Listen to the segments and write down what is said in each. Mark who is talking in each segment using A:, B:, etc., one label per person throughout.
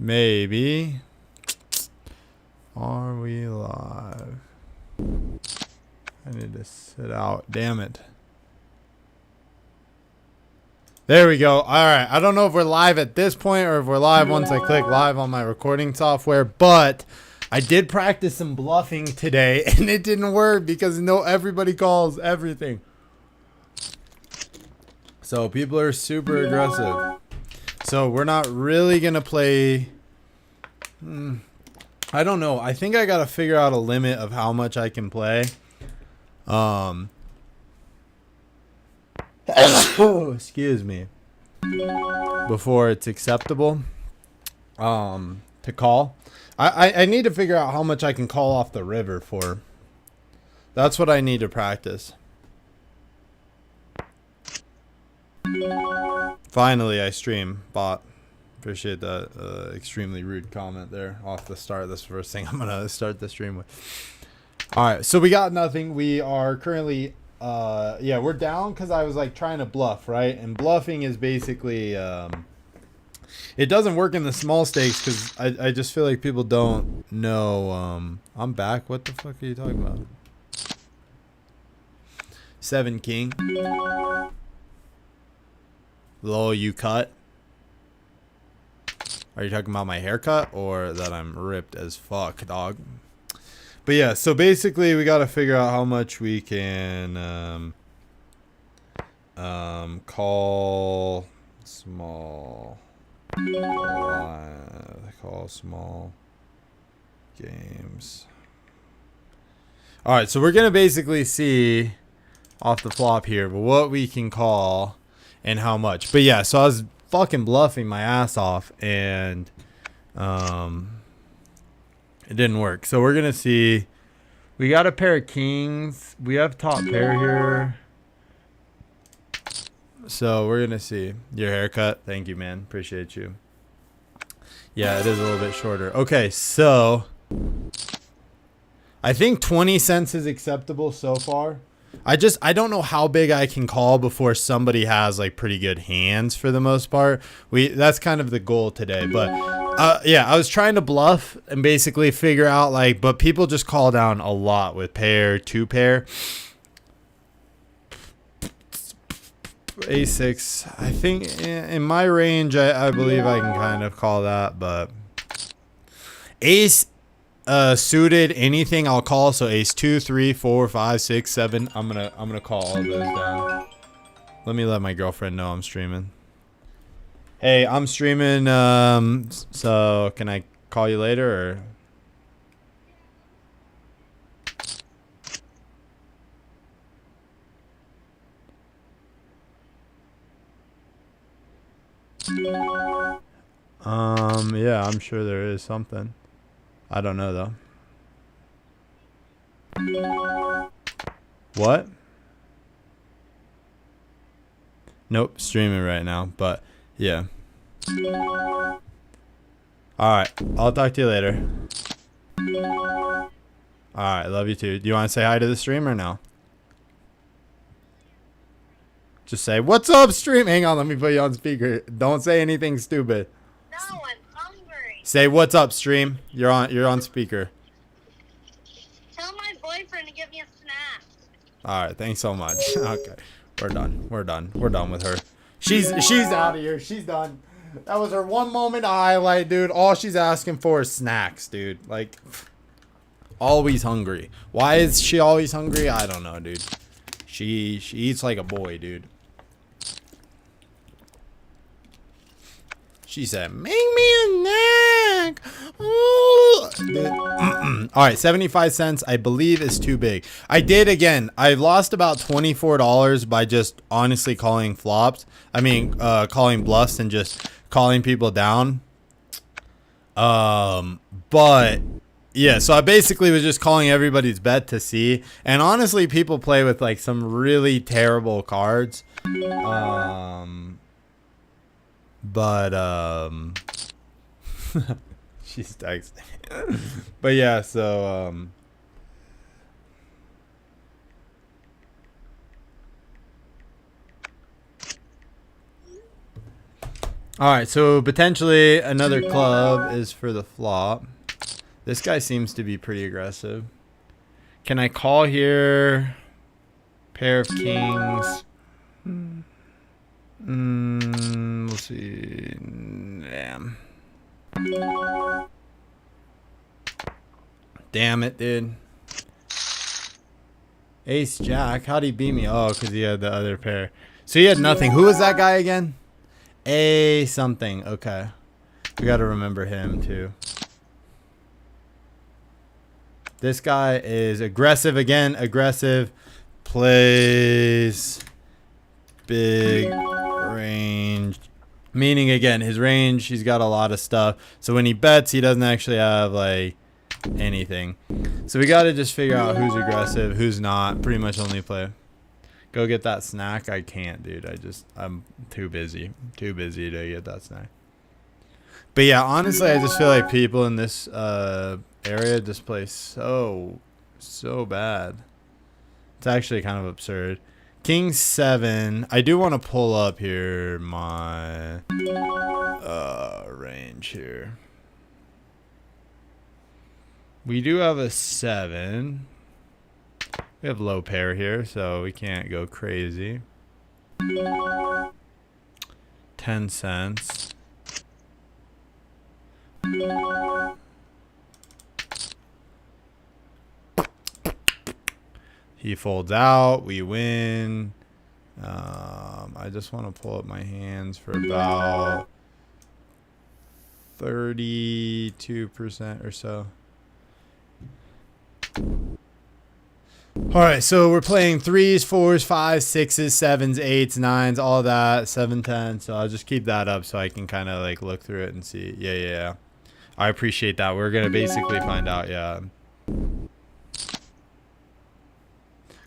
A: Maybe. Are we live? I need to sit out. Damn it. There we go. All right. I don't know if we're live at this point or if we're live once I click live on my recording software, but I did practice some bluffing today and it didn't work because everybody calls everything. So people are super aggressive. So we're not really going to play. I don't know. I think I got to figure out a limit of how much I can play. Excuse me. Before it's acceptable to call. I need to figure out how much I can call off the river for. That's what I need to practice. Finally, I stream. Bot. Appreciate that extremely rude comment there off the start. That's the first thing I'm going to start the stream with. All right. So we got nothing. We are currently... yeah, we're down because I was like trying to bluff, right? And bluffing is basically it doesn't work in the small stakes because I just feel like people don't know. I'm back. What the fuck are you talking about? 7 king. Lol, you cut. Are you talking about my haircut or that I'm ripped as fuck, dog? But yeah, so basically we got to figure out how much we can call small games. All right, so we're going to basically see off the flop here but what we can call and how much. But yeah, so I was fucking bluffing my ass off and it didn't work. So we're going to see. We got a pair of kings. We have top pair here. So we're going to see. Your haircut. Thank you, man. Appreciate you. Yeah, it is a little bit shorter. Okay, so I think 20 cents is acceptable so far. I don't know how big I can call before somebody has like pretty good hands for the most part. That's kind of the goal today, but yeah, I was trying to bluff and basically figure out like, but people just call down a lot with pair, 2 pair. A6, I think in my range, I believe I can kind of call that, but ace suited anything I'll call. So ace 2, 3, 4, 5, 6, 7. I'm gonna call all those down. Let me let my girlfriend know I'm streaming. Hey, I'm streaming. So can I call you later or? Yeah, I'm sure there is something. I don't know though. What? Nope, streaming right now, but yeah. Alright, I'll talk to you later. Alright, love you too. Do you want to say hi to the stream or no? Just say, what's up, stream? Hang on, let me put you on speaker. Don't say anything stupid.
B: No, I'm hungry.
A: Say, what's up, stream? You're on speaker.
B: Tell my boyfriend to give me a snack.
A: Alright, thanks so much. Okay. We're done. We're done. We're done with her. She's out of here. She's done. That was her one moment to highlight, dude. All she's asking for is snacks, dude. Like, always hungry. Why is she always hungry? I don't know, dude. She eats like a boy, dude. She said, make me a snack. All right, 75 cents, I believe, is too big. I did, again, I lost about $24 by just honestly calling flops. I mean, calling bluffs and just calling people down. But yeah, so I basically was just calling everybody's bet to see. And honestly, people play with like some really terrible cards. But she's texting. But yeah, so All right, so potentially another club is for the flop. This guy seems to be pretty aggressive. Can I call here? Pair of kings. We'll see. Damn. Damn it, dude. Ace Jack. How'd he beat me? Oh, because he had the other pair. So he had nothing. Who was that guy again? A something. Okay. We got to remember him too. This guy is aggressive again. Aggressive. Plays big range. Meaning, again, his range, he's got a lot of stuff. So when he bets, he doesn't actually have, like, anything. So we got to just figure out who's aggressive, who's not. Pretty much only play. Go get that snack. I can't, dude. I'm too busy. Too busy to get that snack. But yeah, honestly, I just feel like people in this area just play so bad. It's actually kind of absurd. King 7. I do want to pull up here my range here. We do have a 7. We have low pair here, so we can't go crazy. 10 cents. He folds out. We win. I just want to pull up my hands for about 32% or so. All right, so we're playing 3s, 4s, 5s, 6s, 7s, 8s, 9s, all that, 7, 10. So I'll just keep that up so I can kind of like look through it and see. Yeah. I appreciate that. We're going to basically find out, yeah.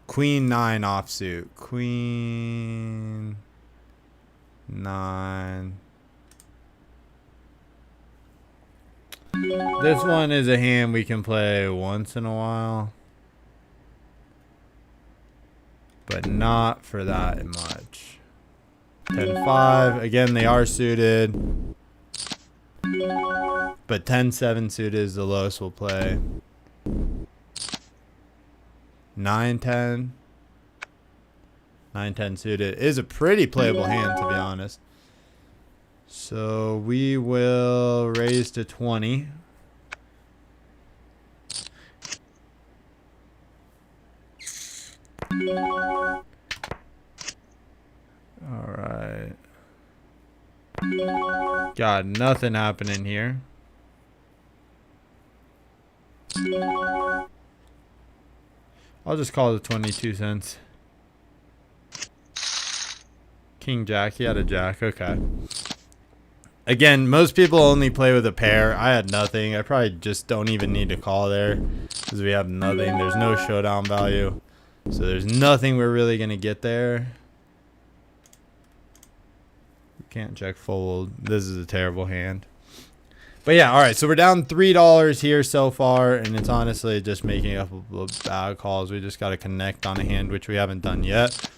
A: Queen 9 offsuit. Queen 9. This one is a hand we can play once in a while. But not for that much. 10-5. Again, they are suited. But 10-7 suited is the lowest we'll play. 9-10. 9-10 suited is a pretty playable hand, to be honest. So we will raise to 20. All right. Got nothing happening here. I'll just call it 22 cents. King Jack. He had a jack. Okay. Again, most people only play with a pair. I had nothing. I probably just don't even need to call there because we have nothing. There's no showdown value. So there's nothing we're really going to get there. We can't check fold. This is a terrible hand. But yeah, all right. So we're down $3 here so far, and it's honestly just making up of bad calls. We just got to connect on a hand, which we haven't done yet.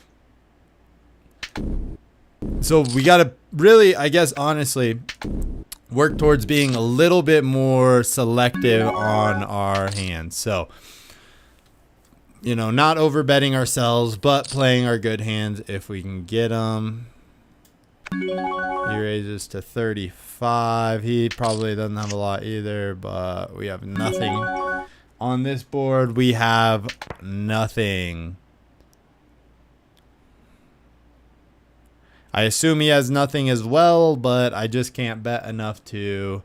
A: So we got to really, I guess, honestly, work towards being a little bit more selective on our hands. So, you know, not over betting ourselves, but playing our good hands if we can get them. He raises to 35. He probably doesn't have a lot either, but we have nothing. On this board, we have nothing. I assume he has nothing as well, but I just can't bet enough to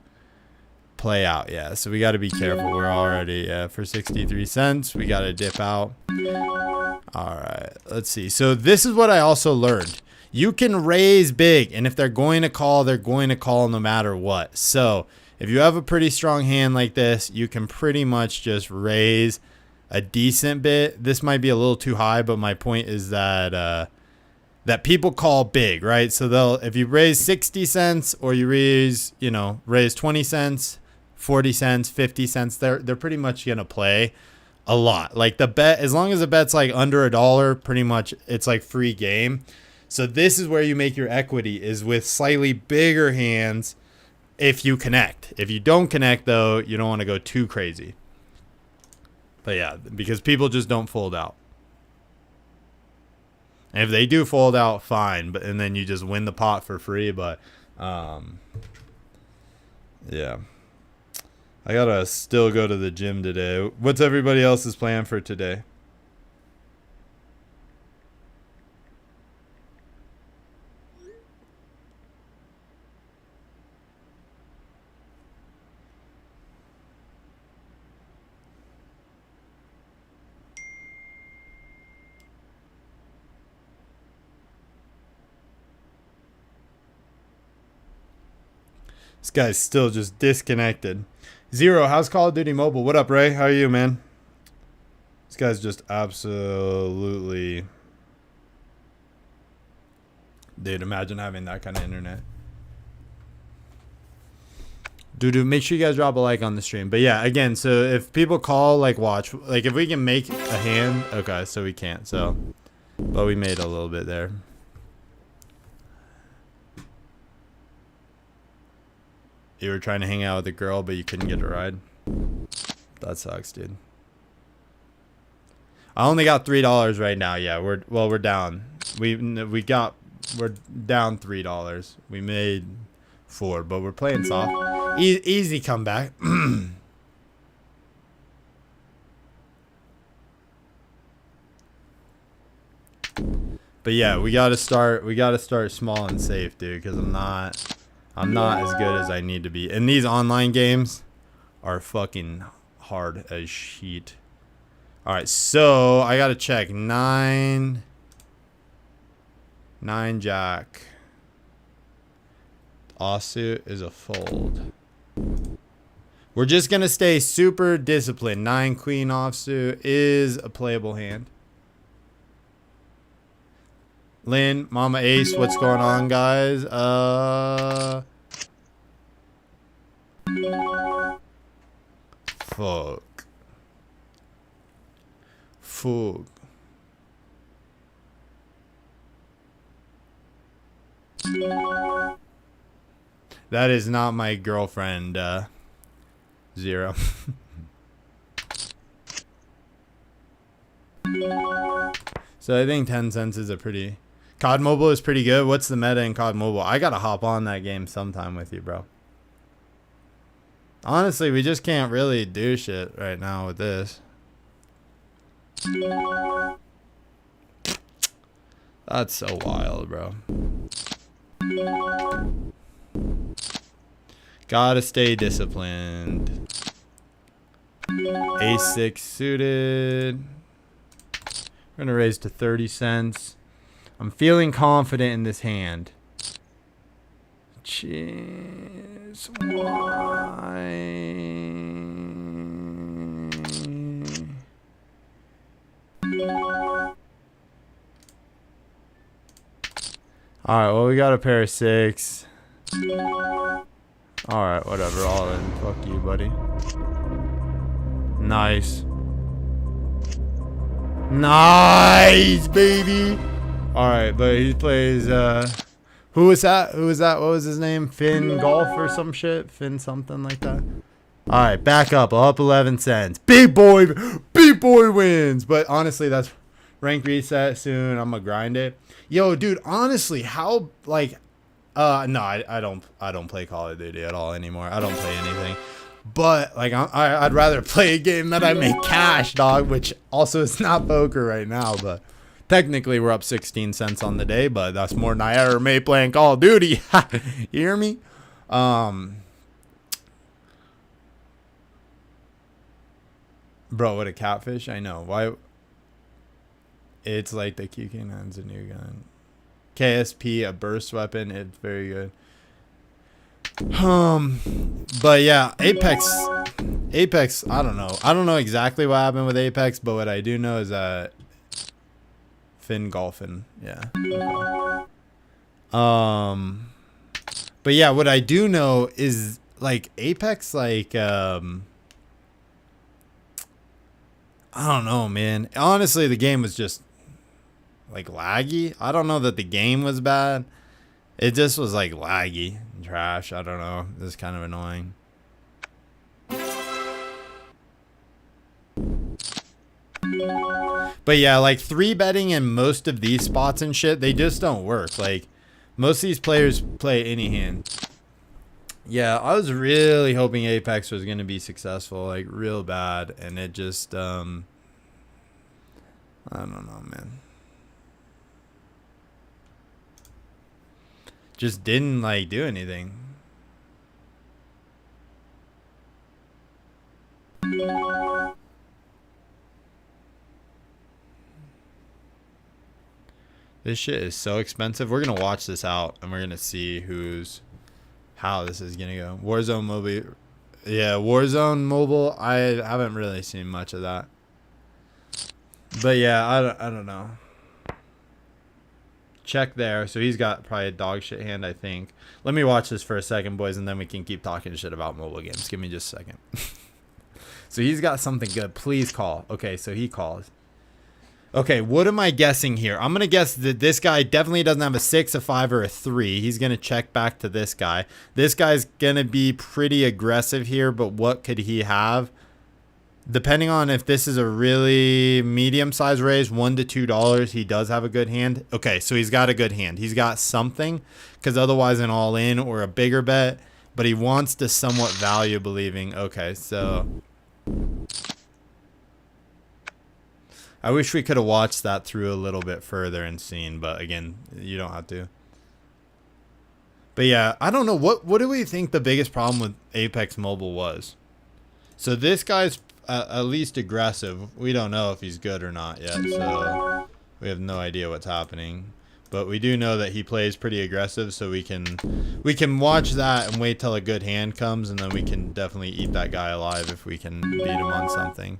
A: play out. Yeah, so we got to be careful. We're already for 63 cents. We got to dip out. All right, let's see. So this is what I also learned. You can raise big, and if they're going to call, they're going to call no matter what. So if you have a pretty strong hand like this, you can pretty much just raise a decent bit. This might be a little too high, but my point is that that people call big, right? So they'll, if you raise 60 cents or you raise, you know, raise 20 cents, 40 cents, 50 cents, they're pretty much going to play a lot. Like the bet, as long as the bet's like under $1, pretty much it's like free game. So this is where you make your equity, is with slightly bigger hands if you connect. If you don't connect, though, you don't want to go too crazy. But yeah, because people just don't fold out. And if they do fold out, fine. And then you just win the pot for free. But yeah. I gotta still go to the gym today. What's everybody else's plan for today? This guy's still just disconnected. Zero, how's Call of Duty Mobile? What up, Ray? How are you, man? This guy's just absolutely... Dude, imagine having that kind of internet. Dude, make sure you guys drop a like on the stream. But yeah, again, so if people call, like, watch. Like, if we can make a hand... Okay, so we can't, so... But we made a little bit there. You were trying to hang out with a girl, but you couldn't get a ride. That sucks, dude. I only got $3 right now. Yeah, we're down. We're down $3. We made 4, but we're playing soft. Easy comeback. But yeah, we gotta start small and safe, dude, because I'm not as good as I need to be. And these online games are fucking hard as shit. Alright, so I gotta check. 9 jack. Offsuit is a fold. We're just gonna stay super disciplined. 9 queen offsuit is a playable hand. Lynn, Mama Ace, what's going on, guys? Fuck. That is not my girlfriend, Zero. So I think 10 cents is a pretty... COD Mobile is pretty good. What's the meta in COD Mobile? I gotta hop on that game sometime with you, bro. Honestly, we just can't really do shit right now with this. That's so wild, bro. Gotta stay disciplined. A6 suited. We're gonna raise to 30 cents. I'm feeling confident in this hand. Cheers. Why? Alright, well, we got a pair of 6. Alright, whatever. All in. Fuck you, buddy. Nice. Nice, baby. Alright, but he plays, who was that? Who was that? What was his name? Finn Golf or some shit? Finn something like that. Alright, back up. Up 11 cents. Big boy wins. But honestly, that's rank reset soon. I'm gonna grind it. Yo, dude, honestly, how, like, no, I don't play Call of Duty at all anymore. I don't play anything. But, like, I'd rather play a game that I make cash, dog, which also is not poker right now, but technically we're up 16 cents on the day, but that's more than I ever made playing Call of Duty. You hear me? Bro, what a catfish. I know. Why? It's like the QK9's a new gun. KSP, a burst weapon. It's very good. But yeah, Apex, I don't know exactly what happened with Apex, but what I do know is that Finn golfing, yeah. Okay. But yeah, what I do know is, like, Apex, like, I don't know, man. Honestly, the game was just like laggy. I don't know that the game was bad. It just was like laggy and trash. I don't know. It was kind of annoying. But yeah, like 3-betting in most of these spots and shit, they just don't work. Like most of these players play any hand. Yeah, I was really hoping Apex was going to be successful, like real bad, and it just I don't know, man. Just didn't like do anything. This shit is so expensive. We're gonna watch this out and we're gonna see how this is gonna go. Warzone mobile, yeah, Warzone mobile. I haven't really seen much of that, but yeah, I don't know. Check there. So he's got probably a dog shit hand, I think. Let me watch this for a second, boys, and then we can keep talking shit about mobile games. Give me just a second. So he's got something good. Please call. Okay, so he calls. Okay, what am I guessing here? I'm going to guess that this guy definitely doesn't have a 6, a 5, or a 3. He's going to check back to this guy. This guy's going to be pretty aggressive here, but what could he have? Depending on if this is a really medium-sized raise, $1 to $2, he does have a good hand. Okay, so he's got a good hand. He's got something, because otherwise an all-in or a bigger bet, but he wants to somewhat value believing. Okay, so I wish we could have watched that through a little bit further and seen, but again, you don't have to. But yeah, I don't know. What do we think the biggest problem with Apex Mobile was? So this guy's at least aggressive. We don't know if he's good or not yet, so we have no idea what's happening. But we do know that he plays pretty aggressive, so we can watch that and wait till a good hand comes, and then we can definitely eat that guy alive if we can beat him on something.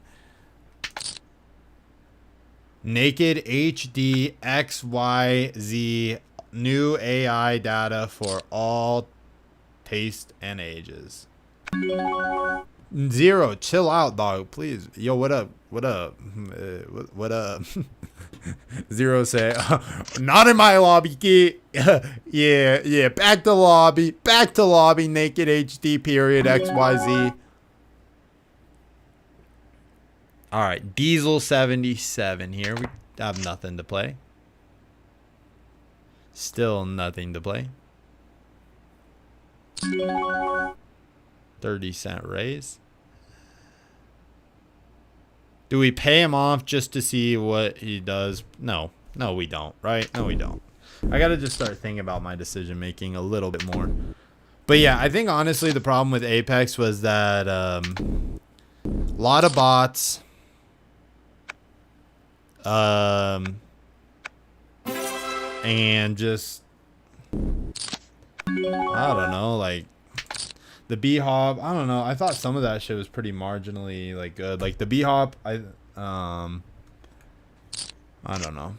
A: Naked HD XYZ new AI data for all taste and ages. 0, chill out, dog, please. Yo, what up? What up? What up? 0 say, not in my lobby, kid. Yeah, back to lobby, naked HD period XYZ. All right, Diesel 77 here. We have nothing to play. Still nothing to play. 30-cent raise. Do we pay him off just to see what he does? No, we don't, right? No, we don't. I got to just start thinking about my decision making a little bit more. But yeah, I think honestly the problem with Apex was that a lot of bots. And just I don't know, like the B-Hop, I don't know. I thought some of that shit was pretty marginally like good. Like the B-Hop, I don't know.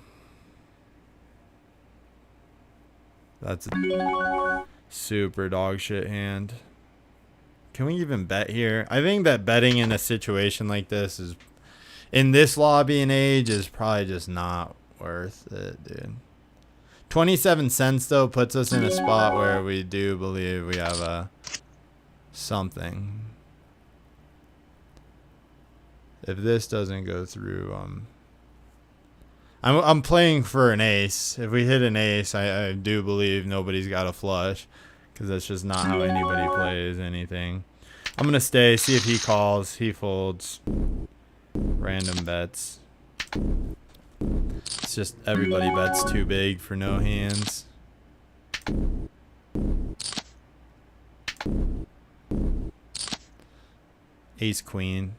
A: That's a super dog shit hand. Can we even bet here? I think that betting in a situation like this is, in this lobby and age, is probably just not worth it, dude. 27 cents though puts us in a spot where we do believe we have a something. If this doesn't go through, I'm playing for an ace. If we hit an ace, I do believe nobody's got a flush, because that's just not how anybody plays anything. I'm gonna stay, see if he calls, he folds. Random bets. It's just everybody bets too big for no hands. Ace queen.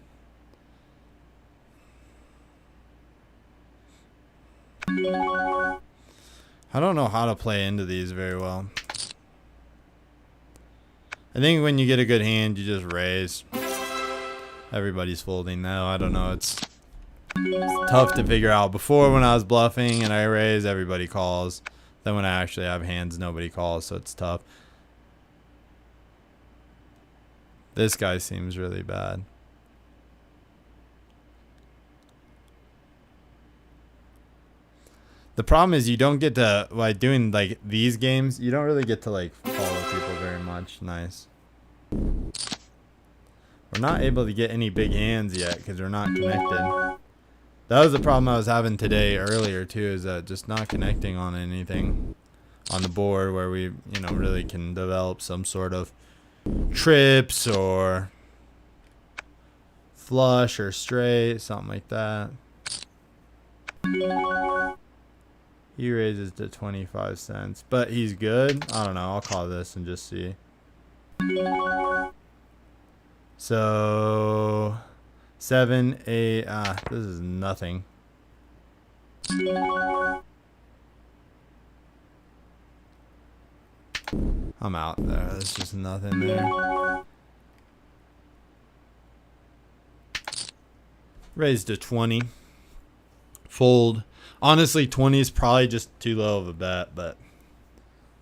A: I don't know how to play into these very well. I think when you get a good hand, you just raise. Everybody's folding now. I don't know. It's tough to figure out. Before, when I was bluffing and I raise, everybody calls. Then when I actually have hands, nobody calls, so it's tough. This guy seems really bad. The problem is you don't get to, like, doing like these games, you don't really get to like follow people very much. Nice. We're not able to get any big hands yet because we're not connected. That was the problem I was having today earlier too, is that just not connecting on anything on the board where we, you know, really can develop some sort of trips or flush or straight, something like that. He raises to 25 cents, but he's good. I don't know. I'll call this and just see. So 7, 8. This is nothing. I'm out there. There's just nothing there. Raise to 20. Fold. Honestly, 20 is probably just too low of a bet, but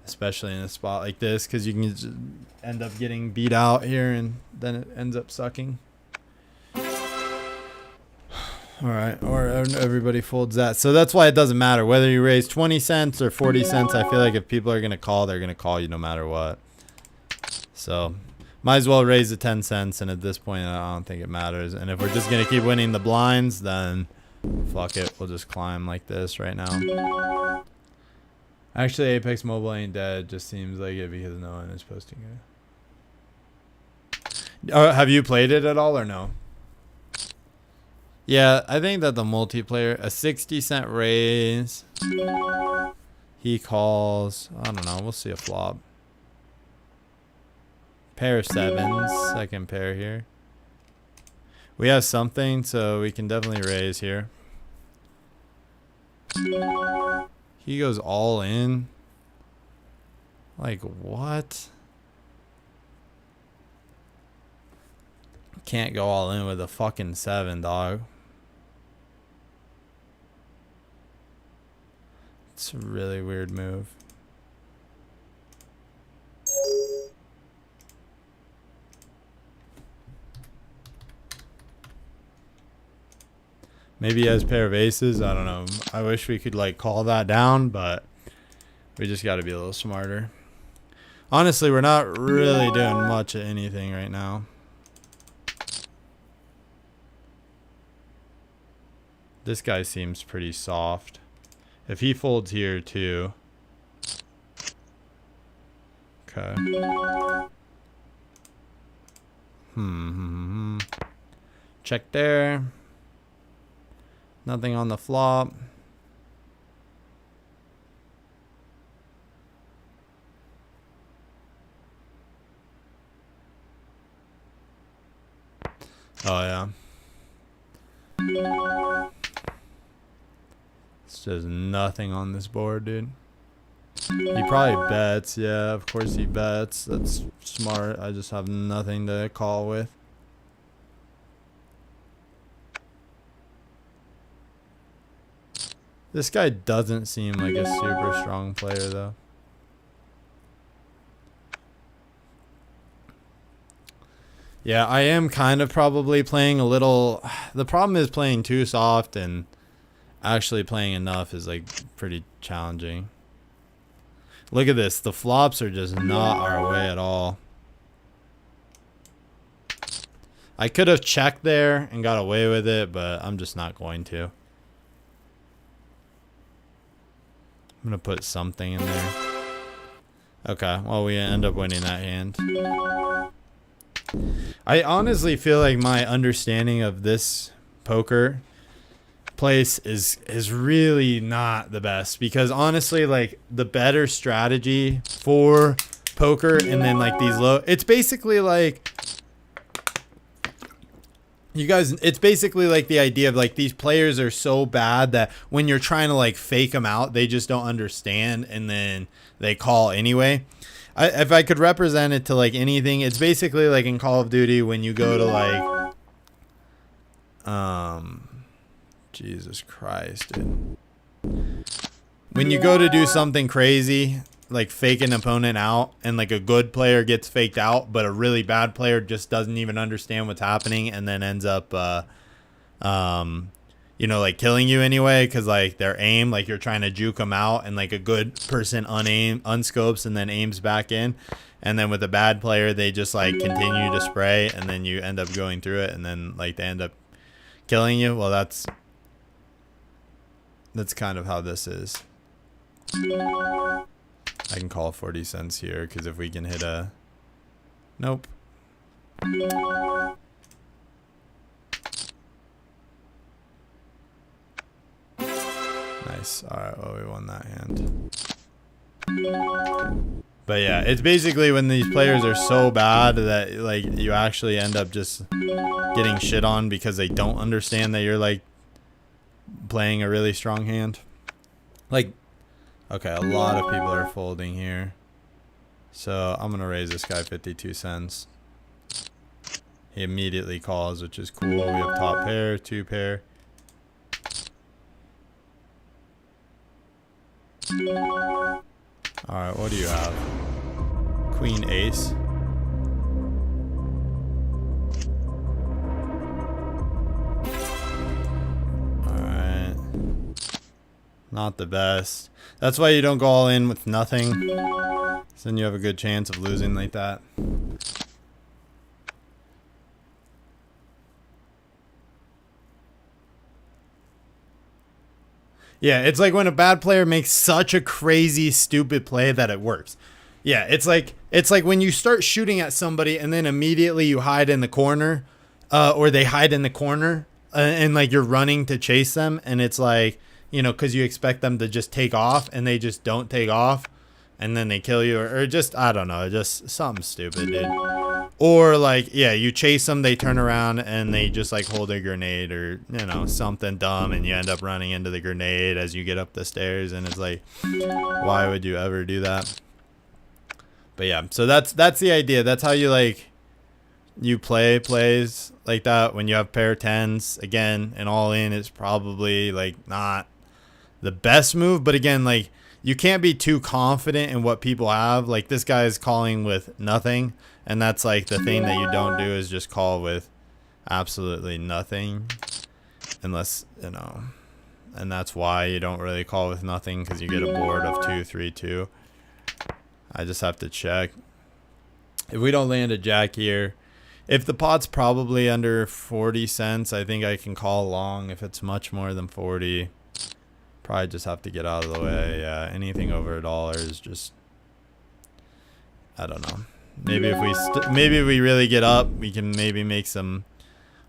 A: especially in a spot like this, because you can just end up getting beat out here and then it ends up sucking. All right, or everybody folds that. So that's why it doesn't matter whether you raise 20 cents or 40 cents. I feel like if people are going to call, they're going to call you no matter what. So might as well raise the 10 cents. And at this point, I don't think it matters. And if we're just going to keep winning the blinds, then fuck it. We'll just climb like this right now. Actually, Apex Mobile ain't dead. Just seems like it because no one is posting it. Have you played it at all or no? Yeah, I think that the multiplayer, a 60-cent raise. He calls. I don't know. We'll see a flop. Pair of sevens. Second pair here. We have something, so we can definitely raise here. He goes all in. Like, what? Can't go all in with a fucking 7, dog. It's a really weird move. Maybe he has a pair of aces. I don't know. I wish we could like call that down, but we just got to be a little smarter. Honestly, we're not really doing much of anything right now. This guy seems pretty soft. If he folds here too. Okay. Check there. Nothing on the flop. Oh yeah. There's nothing on this board, dude. He probably bets. Yeah, of course he bets. That's smart. I just have nothing to call with. This guy doesn't seem like a super strong player, though. Yeah, I am kind of probably playing a little... The problem is playing too soft, and actually playing enough is like pretty challenging. Look at this. The flops are just not our way at all. I could have checked there and got away with it, but I'm just not going to. I'm going to put something in there. Okay, well, we end up winning that hand. I honestly feel like my understanding of this poker place is really not the best, because honestly, like, the better strategy for poker and then like these low, it's basically like, you guys, it's basically like the idea of like these players are so bad that when you're trying to like fake them out, they just don't understand and then they call anyway. If I could represent it to like anything, it's basically like in Call of Duty when you go to like Jesus Christ, dude. When you go to do something crazy, like fake an opponent out, and like a good player gets faked out, but a really bad player just doesn't even understand what's happening and then ends up you know, like killing you anyway, because like their aim, like you're trying to juke them out, and like a good person unscopes and then aims back in, and then with a bad player they just like continue to spray, and then you end up going through it, and then like they end up killing you. Well, that's kind of how this is. I can call 40 cents here because if we can hit a nope. Nice. Alright, well, we won that hand. But yeah, it's basically when these players are so bad that like you actually end up just getting shit on because they don't understand that you're like playing a really strong hand. Like, okay, a lot of people are folding here. So I'm gonna raise this guy 52 cents. He immediately calls, which is cool. We have top pair, 2 pair. Alright, what do you have? Queen ace. Alright. Not the best. That's why you don't go all in with nothing. So then you have a good chance of losing like that. Yeah, it's like when a bad player makes such a crazy, stupid play that it works. Yeah, it's like when you start shooting at somebody and then immediately you hide in the corner, or they hide in the corner, and like you're running to chase them, and it's like, you know, because you expect them to just take off and they just don't take off, and then they kill you, or just, I don't know, just something stupid, dude. Or like, yeah, you chase them, they turn around and they just like hold a grenade, or, you know, something dumb, and you end up running into the grenade as you get up the stairs, and it's like, why would you ever do that? But yeah, so that's the idea. That's how you like, you play plays like that when you have pair 10s. Again, and all in is probably like not the best move, but again, like, you can't be too confident in what people have. Like, this guy is calling with nothing, and that's like the thing that you don't do, is just call with absolutely nothing, unless, you know, and that's why you don't really call with nothing, because you get a board of 2, 3, 2. I just have to check. If we don't land a jack here, if the pot's probably under 40 cents, I think I can call long. If it's much more than 40, probably just have to get out of the way. Yeah, anything over $1 is just, I don't know. Maybe if we really get up, we can maybe make some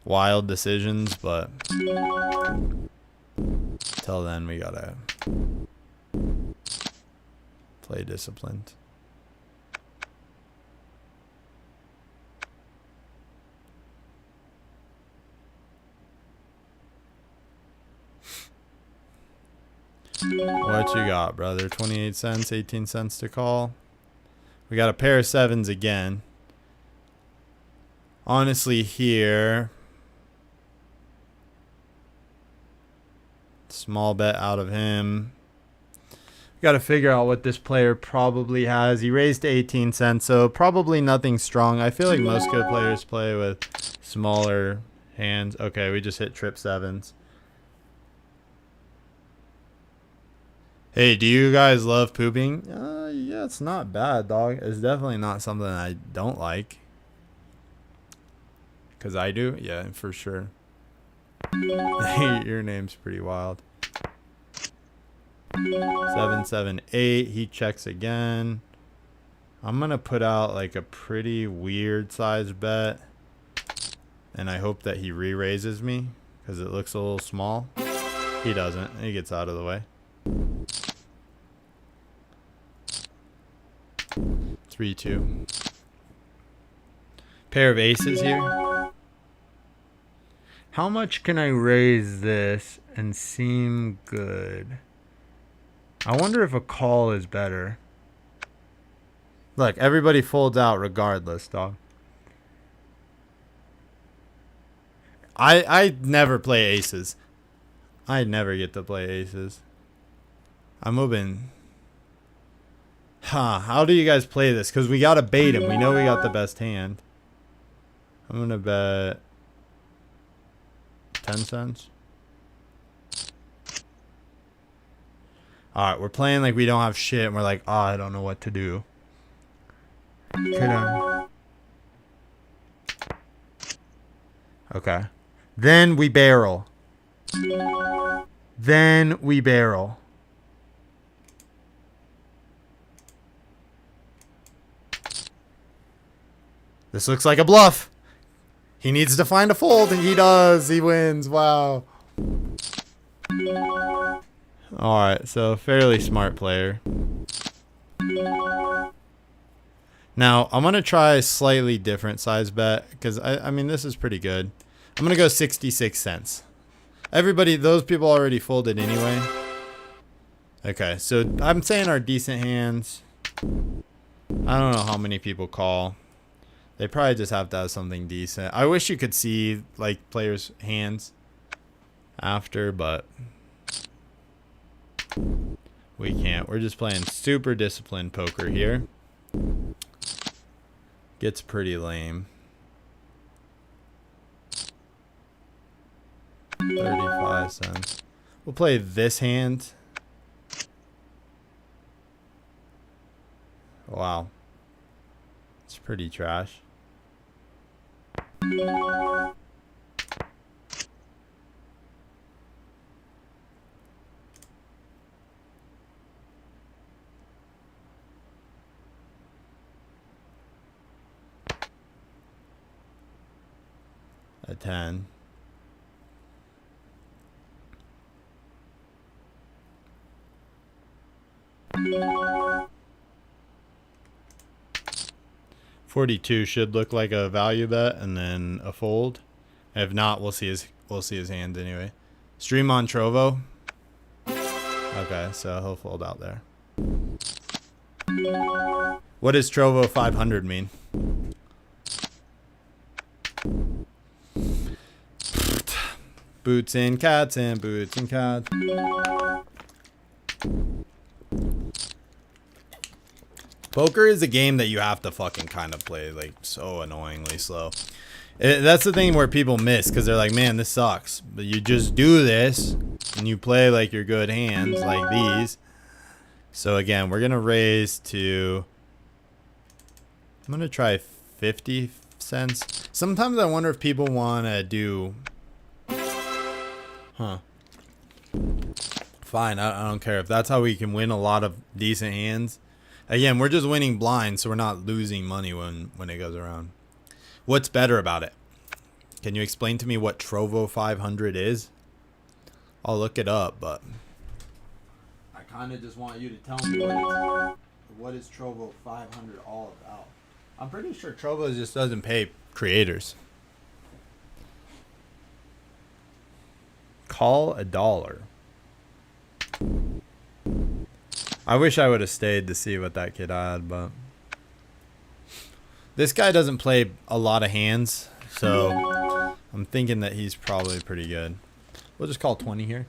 A: wild decisions, but till then we gotta play disciplined. What you got, brother? 28 cents, 18 cents to call. We got a pair of 7s again. Honestly, here, small bet out of him. Got to figure out what this player probably has. He raised to 18 cents, so probably nothing strong. I feel like most good players play with smaller hands. Okay, we just hit trip 7s. Hey, do you guys love pooping? Yeah, it's not bad, dog. It's definitely not something I don't like. Because I do? Yeah, for sure. Your name's pretty wild. 7, 7, 8. He checks again. I'm going to put out like a pretty weird size bet. And I hope that he re-raises me, because it looks a little small. He doesn't. He gets out of the way. 3, 2. Pair of aces here. How much can I raise this and seem good? I wonder if a call is better. Look, everybody folds out regardless, dog. I never play aces. I never get to play aces. I'm moving. Huh, how do you guys play this? Because we got to bait him. We know we got the best hand. I'm going to bet 10 cents. All right, we're playing like we don't have shit, and we're like, oh, I don't know what to do. Okay. Then we barrel. Then we barrel. This looks like a bluff. He needs to find a fold, and he does. He wins. Wow. Alright, so fairly smart player. Now, I'm going to try a slightly different size bet, because, I mean, this is pretty good. I'm going to go 66 cents. Everybody, those people already folded anyway. Okay, so I'm saying our decent hands. I don't know how many people call. They probably just have to have something decent. I wish you could see, like, players' hands after, but we can't. We're just playing super disciplined poker here. Gets pretty lame. 35 cents. We'll play this hand. Wow. It's pretty trash. A 10. $42 should look like a value bet and then a fold. If not, we'll see his hands anyway. Stream on Trovo. Okay, so he'll fold out there. What does Trovo 500 mean? Boots and cats and boots and cats. Poker is a game that you have to fucking kind of play like so annoyingly slow. That's the thing where people miss because they're like, man, this sucks. But you just do this and you play like your good hands like these. So again, we're going to raise to, I'm going to try 50 cents. Sometimes I wonder if people want to do, fine, I don't care. If that's how we can win a lot of decent hands. Again, we're just winning blind, so we're not losing money when it goes around. What's better about it? Can you explain to me what Trovo 500 is? I'll look it up, but I kind of just want you to tell me what is Trovo 500 all about. I'm pretty sure Trovo just doesn't pay creators. Call $1. I wish I would have stayed to see what that kid had, but this guy doesn't play a lot of hands, so I'm thinking that he's probably pretty good. We'll just call 20 here.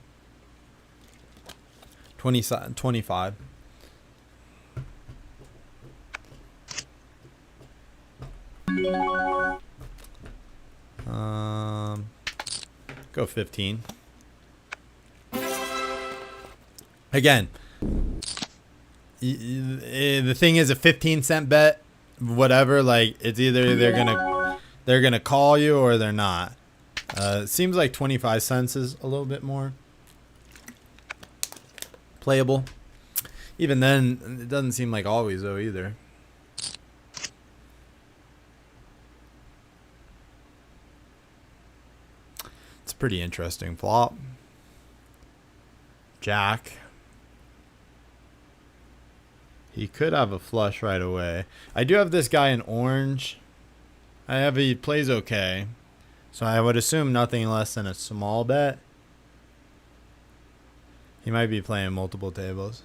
A: 25. Go 15. Again, the thing is a 15-cent bet, whatever, like it's either they're gonna call you or they're not. It seems like 25 cents is a little bit more playable. Even then, it doesn't seem like always though either. It's a pretty interesting flop. Jack. He could have a flush right away. I do have this guy in orange. He plays okay. So I would assume nothing less than a small bet. He might be playing multiple tables.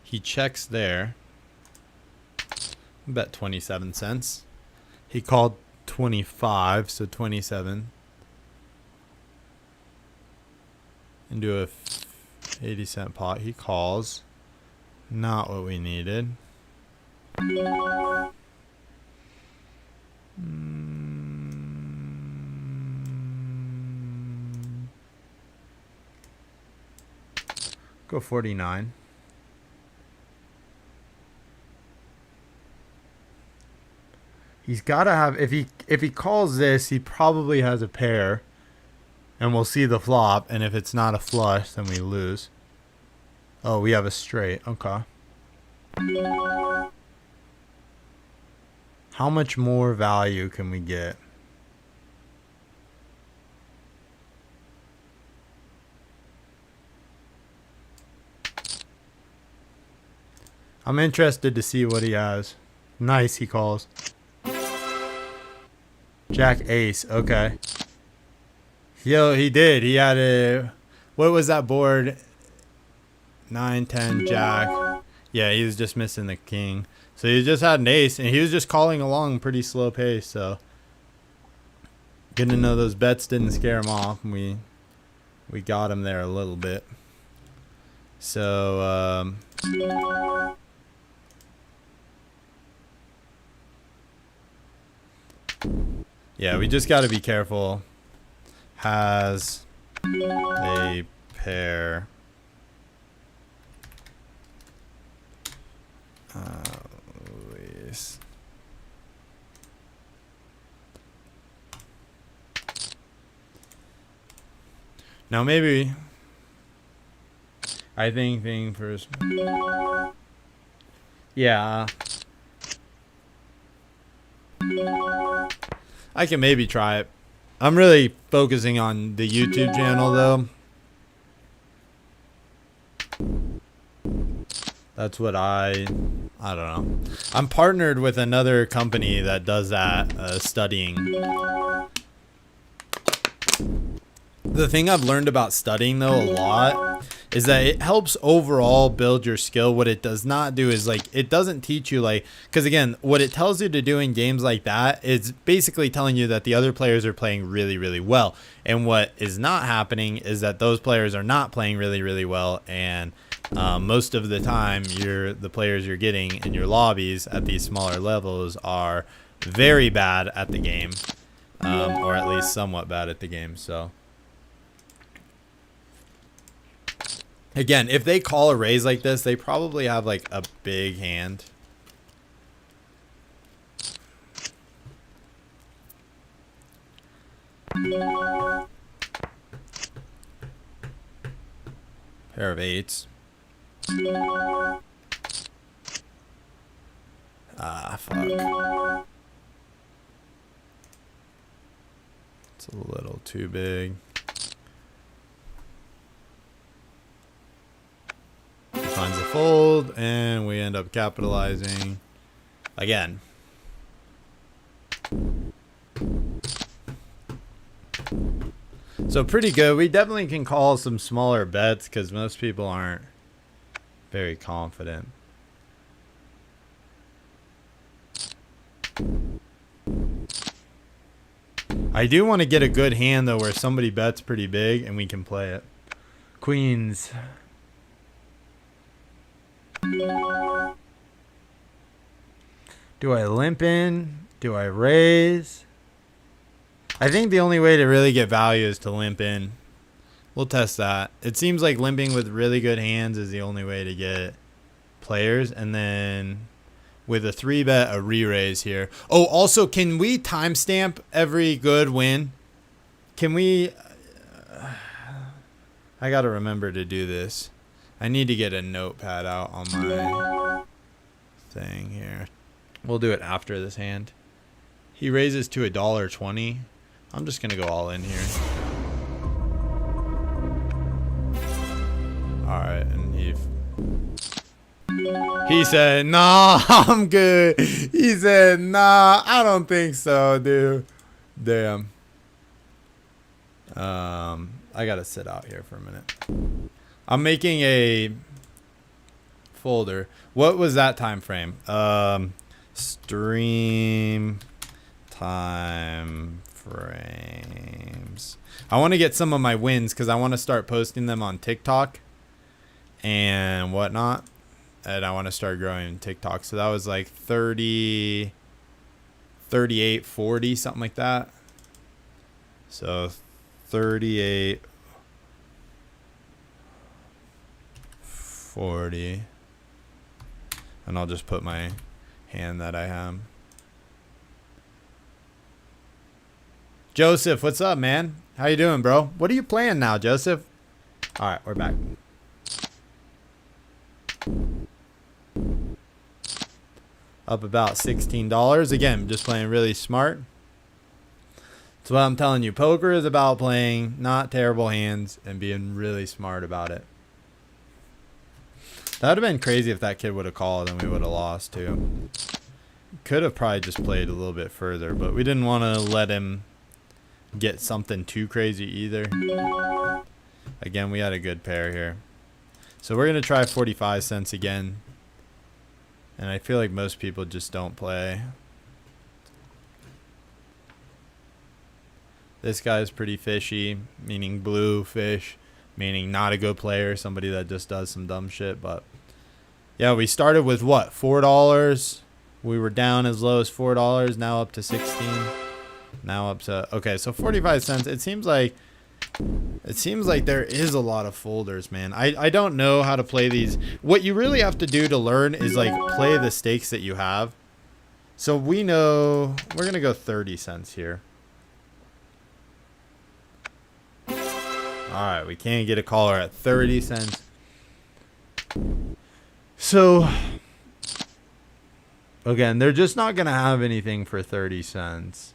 A: He checks there. Bet 27 cents. He called 25, so 27. Into a 80-cent pot. He calls. Not what we needed. Go 49. He's got to have, if he calls this, he probably has a pair. And we'll see the flop, and if it's not a flush, then we lose. Oh, we have a straight. Okay. How much more value can we get? I'm interested to see what he has. Nice, he calls. Jack ace. Okay. Yo, he did. He had a... What was that board? 9, 10, jack. Yeah, he was just missing the king. So he just had an ace, and he was just calling along pretty slow pace, so... Good to know those bets didn't scare him off, and we got him there a little bit. So, yeah, we just got to be careful. Has a pair. Luis. Now maybe I think thing first. Yeah. I can maybe try it. I'm really focusing on the YouTube channel though. That's what I don't know. I'm partnered with another company that does that, studying. The thing I've learned about studying though a lot is that it helps overall build your skill. What it does not do is like, it doesn't teach you like, because again, what it tells you to do in games like that is basically telling you that the other players are playing really, really well. And what is not happening is that those players are not playing really, really well. And most of the time the players you're getting in your lobbies at these smaller levels are very bad at the game, or at least somewhat bad at the game. So again, if they call a raise like this, they probably have like a big hand. Pair of eights. Ah, fuck. It's a little too big. He finds a fold, and we end up capitalizing again. So pretty good. We definitely can call some smaller bets because most people aren't very confident. I do want to get a good hand though where somebody bets pretty big and we can play it. Queens. Do I limp in? Do I raise? I think the only way to really get value is to limp in. We'll test that. It seems like limping with really good hands is the only way to get players. And then with a 3-bet, a re-raise here. Oh, also, can we timestamp every good win? Can we... I got to remember to do this. I need to get a notepad out on my thing here. We'll do it after this hand. He raises to $1.20. I'm just going to go all in here. Alright, and he said, nah, I'm good. He said, nah, I don't think so, dude. Damn. I got to sit out here for a minute. I'm making a folder. What was that time frame? Stream time frames. I want to get some of my wins because I want to start posting them on TikTok and whatnot. And I want to start growing TikTok. So that was like 30, 38, 40, something like that. So 38, 40. And I'll just put my hand that I have. Joseph, what's up, man? How you doing, bro? What are you playing now, Joseph? All right, we're back. Up about $16. Again, just playing really smart. That's what I'm telling you. Poker is about playing not terrible hands and being really smart about it. That would have been crazy if that kid would have called and we would have lost too. Could have probably just played a little bit further, but we didn't want to let him get something too crazy either. Again, we had a good pair here. So we're going to try 45 cents again. And I feel like most people just don't play. This guy's pretty fishy, meaning blue fish, meaning not a good player, somebody that just does some dumb shit. But yeah, we started with what, $4? We were down as low as $4, now up to 16. Now up to, okay, so 45 cents. It seems like there is a lot of folders, man. I don't know how to play these. What you really have to do to learn is like play the stakes that you have. So we know we're going to go 30 cents here. All right, we can't get a caller at 30 cents. So again, they're just not going to have anything for 30 cents.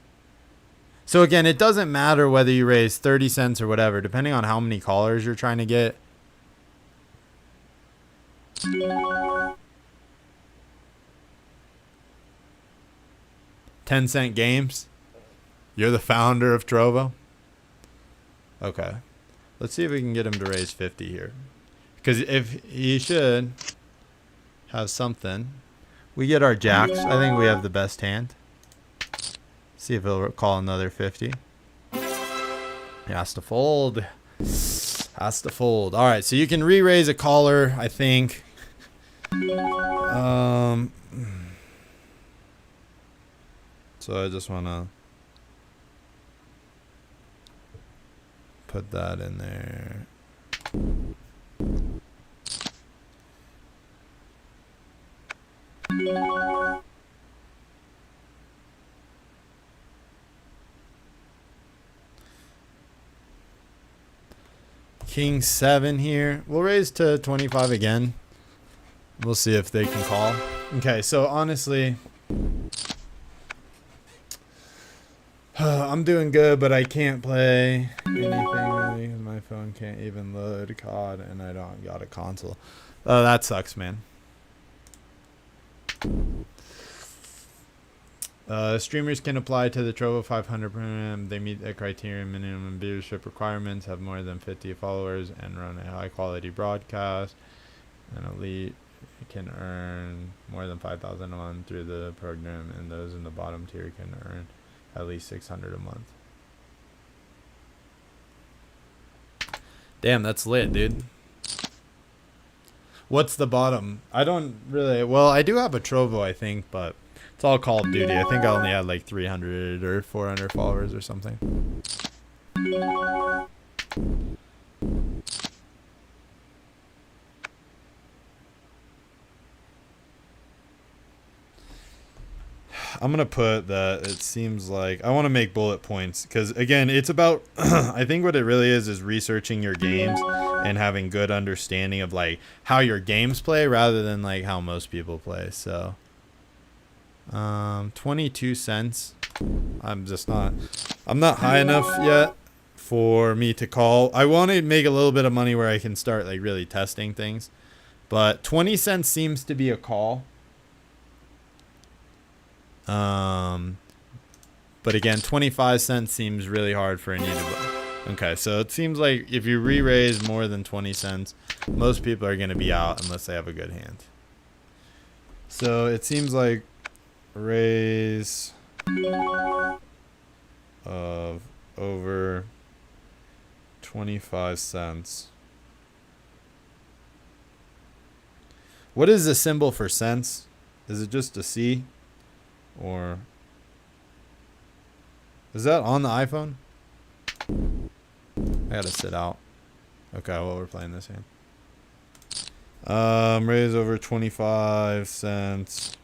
A: So again, it doesn't matter whether you raise 30 cents or whatever, depending on how many callers you're trying to get. $10 games. You're the founder of Trovo. Okay. Let's see if we can get him to raise 50 here. Because if he should have something. We get our jacks. I think we have the best hand. See if he'll call another 50. He has to fold. Has to fold. All right, so you can re-raise a caller, I think. So I just want to put that in there. King 7 here. We'll raise to 25 again. We'll see if they can call. Okay, so honestly, I'm doing good, but I can't play anything really. My phone can't even load COD, and I don't got a console. Oh, that sucks, man. Streamers can apply to the Trovo 500 program. They meet the criteria, minimum viewership requirements, have more than 50 followers, and run a high-quality broadcast. An elite can earn more than 5,000 a month through the program, and those in the bottom tier can earn at least 600 a month. Damn, that's lit, dude. What's the bottom? I don't really... Well, I do have a Trovo, I think, but it's all Call of Duty. I think I only had like 300 or 400 followers or something. I'm going to put that it seems like I want to make bullet points because, again, it's about I think what it really is researching your games and having good understanding of like how your games play rather than like how most people play. So 22 cents. I'm not high enough yet for me to call. I want to make a little bit of money where I can start like really testing things, but 20 cents seems to be a call. But again, 25 cents seems really hard for any to. Okay, so it seems like if you re-raise more than 20 cents, most people are going to be out unless they have a good hand. So it seems like raise of over 25 cents. What is the symbol for cents? Is it just a C? Or is that on the iPhone? I gotta sit out. Okay, well, we're playing this hand. Raise over 25 cents.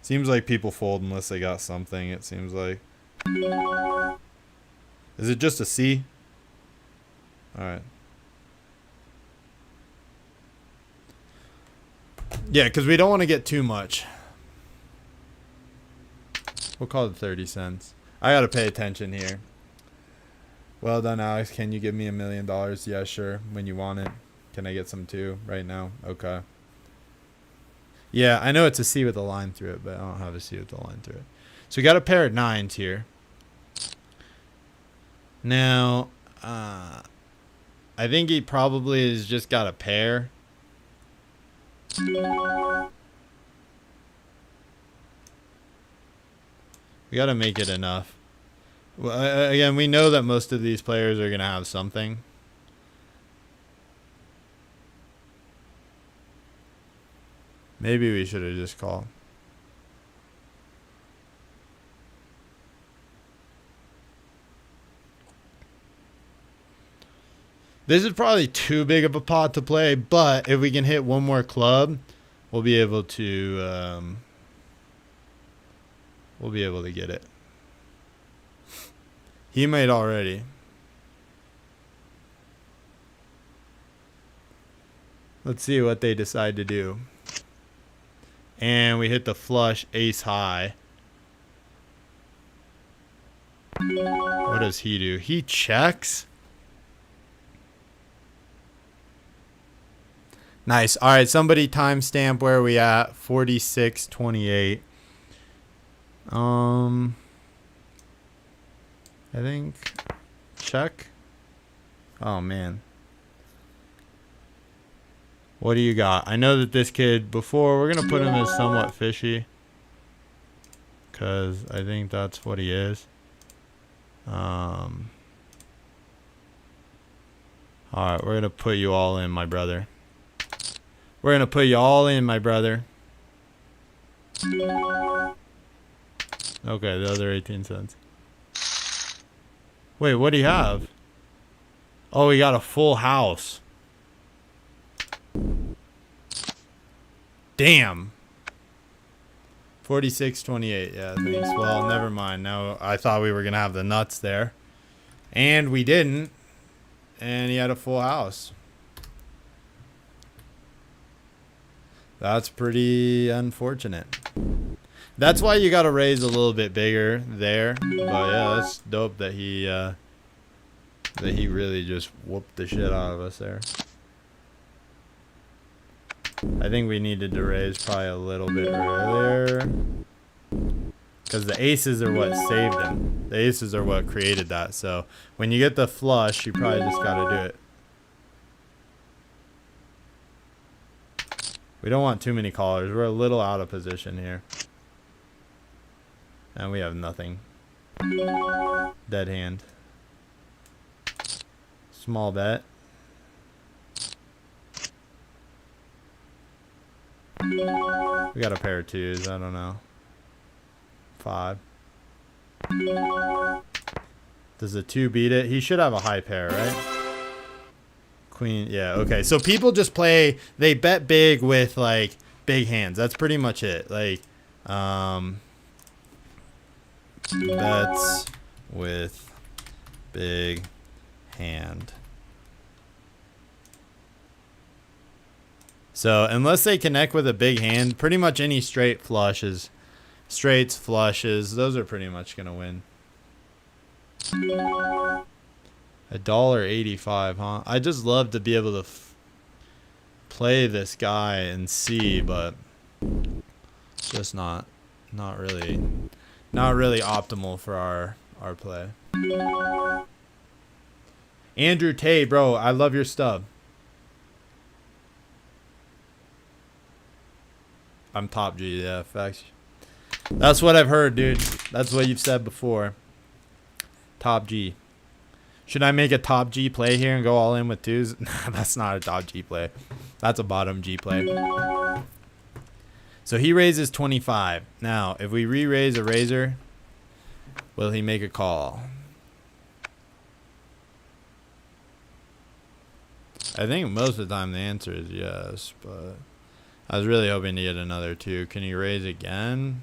A: Seems like people fold unless they got something, it seems like. Is it just a C? Alright. Yeah, because we don't want to get too much. We'll call it 30 cents. I gotta pay attention here. Well done, Alex. Can you give me $1 million? Yeah, sure. When you want it. Can I get some too? Right now? Okay. Yeah, I know it's a C with a line through it, but I don't have a C with a line through it. So we got a pair of 9s here. Now, I think he probably has just got a pair. We got to make it enough. Well, again, we know that most of these players are going to have something. Maybe we should have just called. This is probably too big of a pot to play, but if we can hit one more club, we'll be able to get it. He might already. Let's see what they decide to do. And we hit the flush ace high. What does he do? He checks. Nice. All right, somebody timestamp where are we at? 46:28. I think check. Oh man. What do you got? I know that this kid before we're gonna put him as somewhat fishy, cause I think that's what he is. All right, we're gonna put you all in, my brother. We're gonna put you all in, my brother. Okay, the other 18 cents. Wait, what do you have? Oh, we got a full house. Damn. 46:28. Yeah, thanks. Well, never mind. Now I thought we were gonna have the nuts there, and we didn't. And he had a full house. That's pretty unfortunate. That's why you gotta raise a little bit bigger there. But yeah, that's dope that he really just whooped the shit out of us there. I think we needed to raise probably a little bit earlier, because the aces are what saved him. The aces are what created that. So when you get the flush, you probably just gotta do it. We don't want too many callers. We're a little out of position here. And we have nothing. Dead hand. Small bet. We got a pair of 2s. I don't know. 5. Does a 2 beat it? He should have a high pair, right? Queen. Yeah, okay. So people just play, they bet big with like big hands. That's pretty much it. Like bets with big hand. So unless they connect with a big hand, pretty much any straight flushes, straights, flushes, those are pretty much gonna win. $1.85, huh? I just love to be able to play this guy and see, but it's just not really optimal for our play. Andrew Tay, bro, I love your stub. I'm top G, yeah, facts. That's what I've heard, dude. That's what you've said before. Top G. Should I make a top G play here and go all in with 2s? Nah, that's not a top G play. That's a bottom G play. So he raises 25. Now, if we re-raise a razor, will he make a call? I think most of the time the answer is yes, but I was really hoping to get another 2. Can he raise again?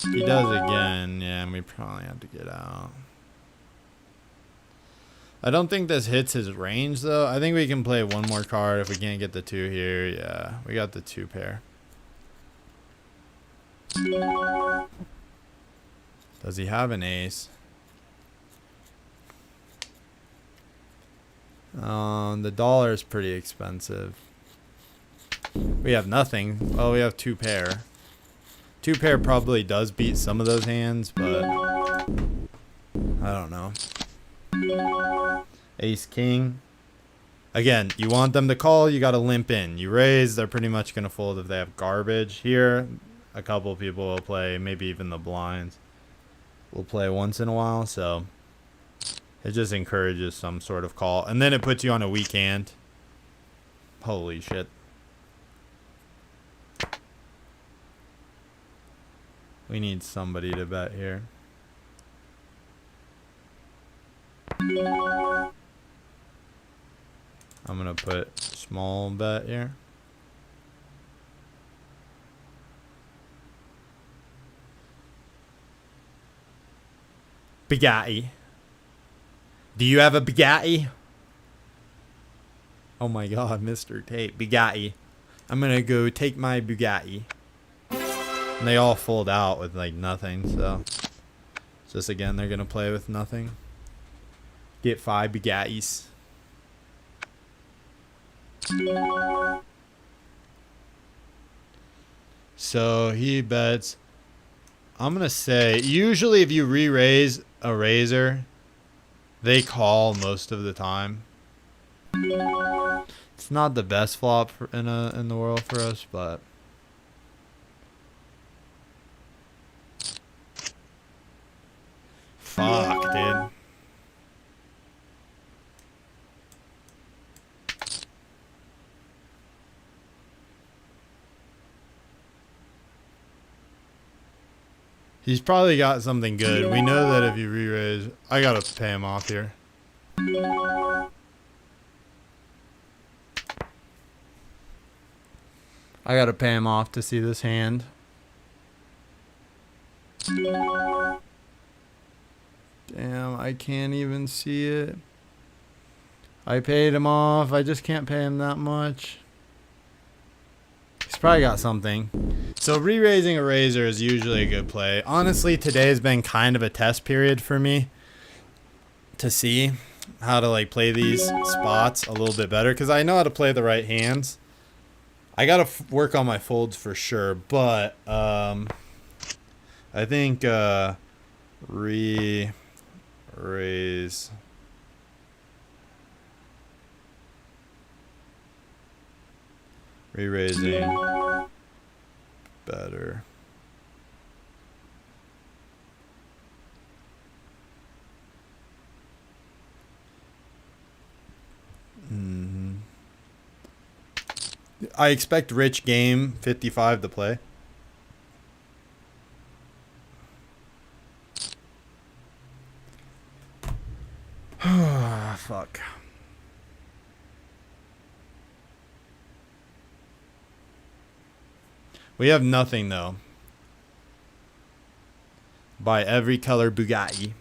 A: He does again. Yeah, and we probably have to get out. I don't think this hits his range, though. I think we can play one more card if we can't get the 2 here. Yeah, we got the 2 pair. Does he have an ace? The dollar is pretty expensive. We have nothing. Oh, we have 2 pair. 2 pair probably does beat some of those hands, but I don't know. Ace king. Again, you want them to call, you gotta limp in. You raise, they're pretty much gonna fold if they have garbage. Here, a couple people will play, maybe even the blinds will play once in a while, so it just encourages some sort of call. And then it puts you on a weak hand. Holy shit. We need somebody to bet here. I'm gonna put small bet here. Bugatti. Do you have a Bugatti? Oh my god, Mr. Tate. Bugatti. I'm gonna go take my Bugatti. And they all fold out with like nothing, so just again they're gonna play with nothing. Get 5 Bugattis. So he bets. I'm gonna say usually if you re-raise a razor, they call most of the time. It's not the best flop in the world for us, but fuck, dude. He's probably got something good. We know that if you re-raise, I gotta pay him off here. I gotta pay him off to see this hand. Damn, I can't even see it. I paid him off. I just can't pay him that much. He's probably got something. So re-raising a razor is usually a good play. Honestly, today has been kind of a test period for me to see how to like play these spots a little bit better, because I know how to play the right hands. I gotta work on my folds for sure, but I think re-raise re-raising better. I expect Rich game 55 to play. Fuck. We have nothing though. Buy every color Bugatti.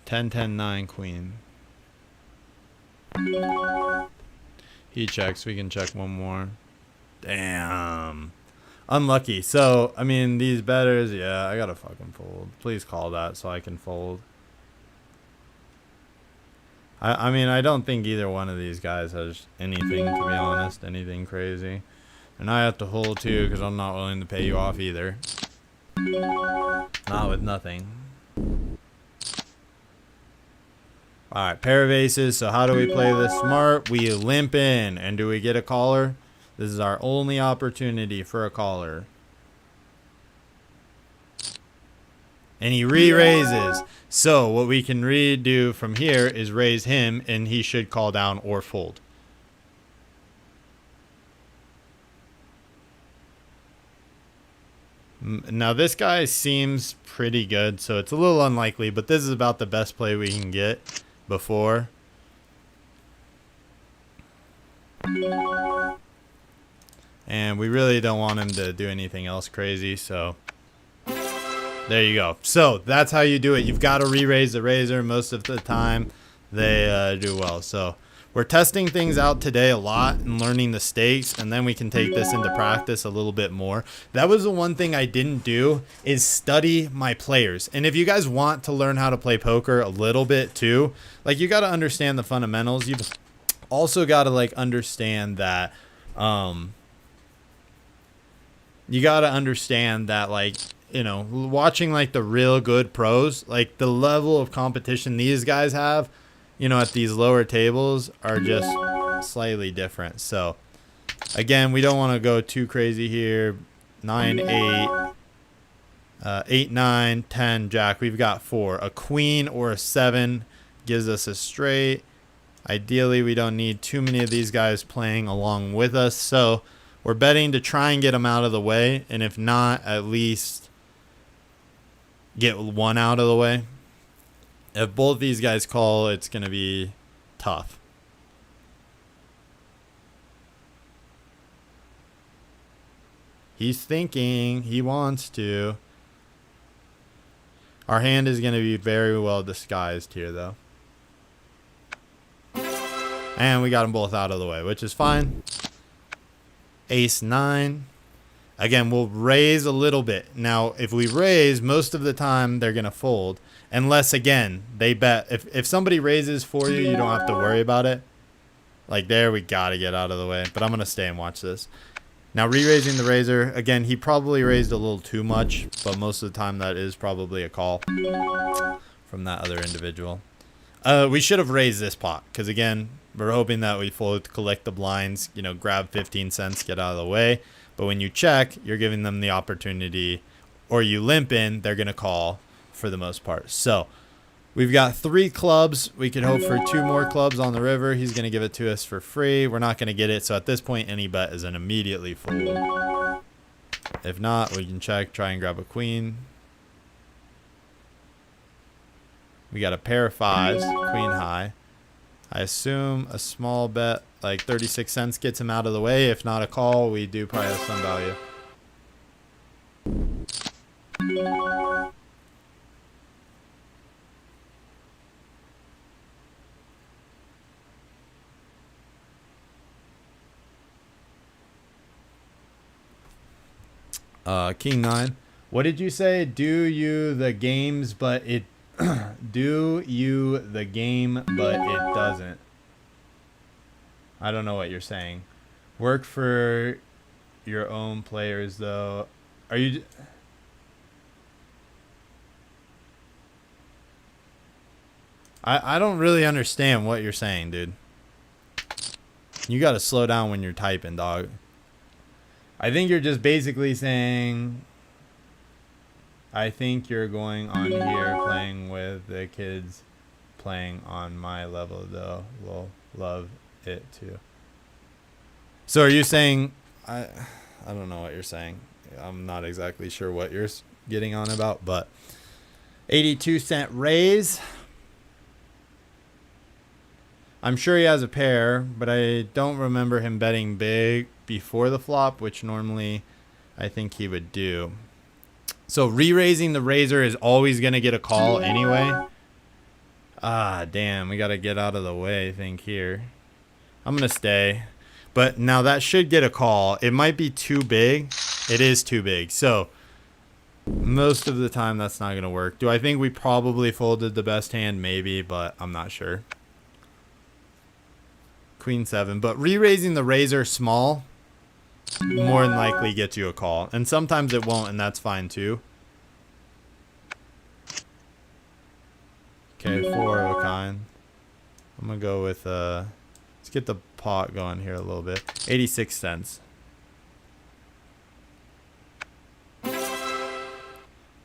A: 10-10-9 queen. He checks. We can check one more. Damn. Unlucky. So, I mean, these betters, yeah, I gotta fucking fold. Please call that so I can fold. I mean, I don't think either one of these guys has anything, to be honest. Anything crazy. And I have to hold too, because I'm not willing to pay you off either. Not with nothing. Alright, pair of aces. So how do we play this smart? We limp in. And do we get a caller? This is our only opportunity for a caller. And he re-raises. So what we can redo from here is raise him, and he should call down or fold. Now this guy seems pretty good, so it's a little unlikely, but this is about the best play we can get before. And we really don't want him to do anything else crazy, so there you go. So that's how you do it. You've got to re-raise the razor. Most of the time they do well. So we're testing things out today a lot and learning the stakes, and then we can take this into practice a little bit more. That was the one thing I didn't do, is study my players. And if you guys want to learn how to play poker a little bit too, like, you got to understand the fundamentals. You've also got to like understand that you got to understand that, like, you know, watching like the real good pros, like the level of competition these guys have, you know, at these lower tables are just slightly different. So again, we don't want to go too crazy here. 9, 8, 8, 9, 10, jack. We've got 4. A queen or a 7 gives us a straight. Ideally, we don't need too many of these guys playing along with us. So we're betting to try and get them out of the way. And if not, at least get one out of the way. If both these guys call, it's going to be tough. He's thinking. He wants to. Our hand is going to be very well disguised here, though. And we got them both out of the way, which is fine. Ace 9. Again, we'll raise a little bit. Now, if we raise, most of the time they're going to fold. Unless, again, they bet. If somebody raises for you, you don't have to worry about it. Like, there, we got to get out of the way. But I'm going to stay and watch this. Now, re-raising the razor. Again, he probably raised a little too much. But most of the time, that is probably a call from that other individual. We should have raised this pot. Because, again, we're hoping that we fold, collect the blinds. You know, grab 15 cents, get out of the way. But when you check, you're giving them the opportunity, or you limp in, they're going to call for the most part. So we've got 3 clubs. We could hope for 2 more clubs on the river. He's going to give it to us for free. We're not going to get it. So at this point, any bet is an immediately fold. If not, we can check, try and grab a queen. We got a pair of 5s, queen high. I assume a small bet, like 36 cents, gets him out of the way. If not a call, we do probably have some value. King 9. What did you say? Do you the games, but it do you the game, but it doesn't. I don't know what you're saying. Work for your own players, though. Are you... I don't really understand what you're saying, dude. You gotta slow down when you're typing, dog. I think you're just basically saying... I think you're going on here playing with the kids playing on my level, though. We'll love it too. So are you saying... I don't know what you're saying. I'm not exactly sure what you're getting on about, but 82-cent raise. I'm sure he has a pair, but I don't remember him betting big before the flop, which normally I think he would do. So re-raising the razor is always going to get a call anyway. Ah, damn. We got to get out of the way, I think, here. I'm going to stay. But now that should get a call. It might be too big. It is too big. So most of the time that's not going to work. Do I think we probably folded the best hand? Maybe, but I'm not sure. Queen 7. But re-raising the razor small more than likely gets you a call. And sometimes it won't, and that's fine too. Okay, 4 of a kind. I'm going to go with... let's get the pot going here a little bit. 86 cents.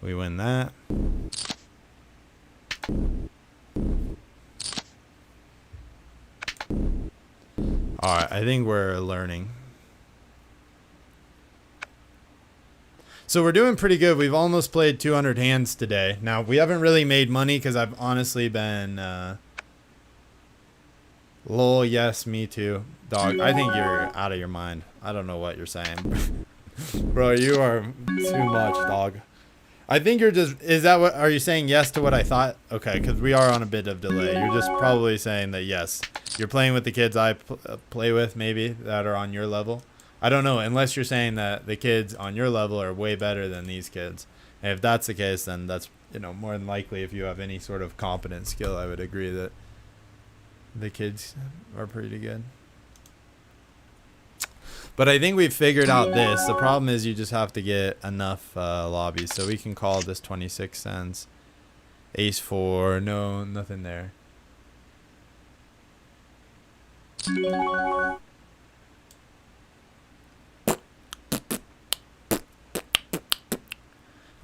A: We win that. Alright, I think we're learning. So we're doing pretty good. We've almost played 200 hands today. Now, we haven't really made money because I've honestly been Lol, yes, me too. Dog, I think you're out of your mind. I don't know what you're saying. Bro, you are too much, dog. I think you're just, is that what, are you saying yes to what I thought? Okay, because we are on a bit of delay. You're just probably saying that yes, you're playing with the kids I play with, maybe, that are on your level. I don't know, unless you're saying that the kids on your level are way better than these kids. And if that's the case, then that's, you know, more than likely, if you have any sort of competent skill, I would agree that the kids are pretty good. But I think we've figured out this. The problem is you just have to get enough lobbies. So we can call this 26 cents. Ace 4. No, nothing there. I'm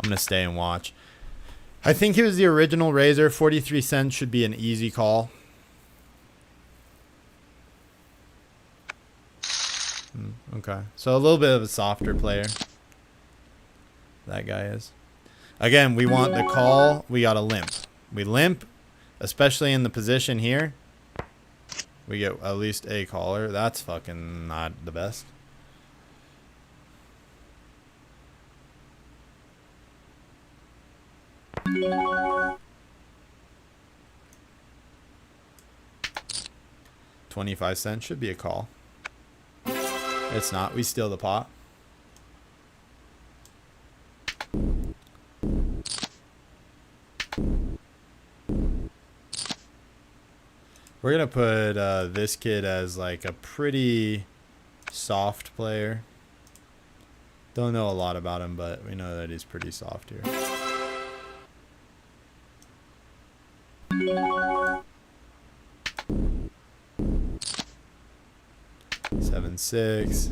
A: going to stay and watch. I think he was the original raiser. 43 cents should be an easy call. Okay, so a little bit of a softer player. That guy is. Again, we want the call. We got to limp. We limp, especially in the position here. We get at least a caller. That's fucking not the best. $0.25 should be a call. It's not. We steal the pot. We're going to put this kid as like a pretty soft player. Don't know a lot about him, but we know that he's pretty soft here. Seven, 6.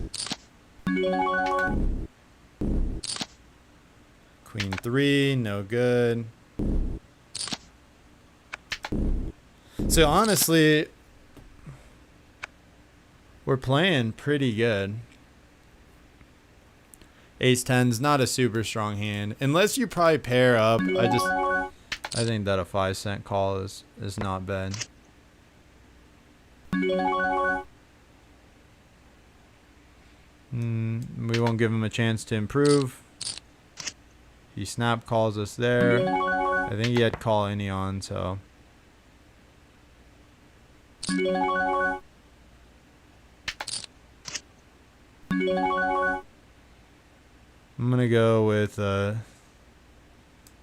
A: Queen 3, no good. So honestly, we're playing pretty good. Ace 10's not a super strong hand. Unless you probably pair up. I think that a 5-cent call is not bad. We won't give him a chance to improve. He snap calls us there. I think he had call any on, so. I'm gonna go with a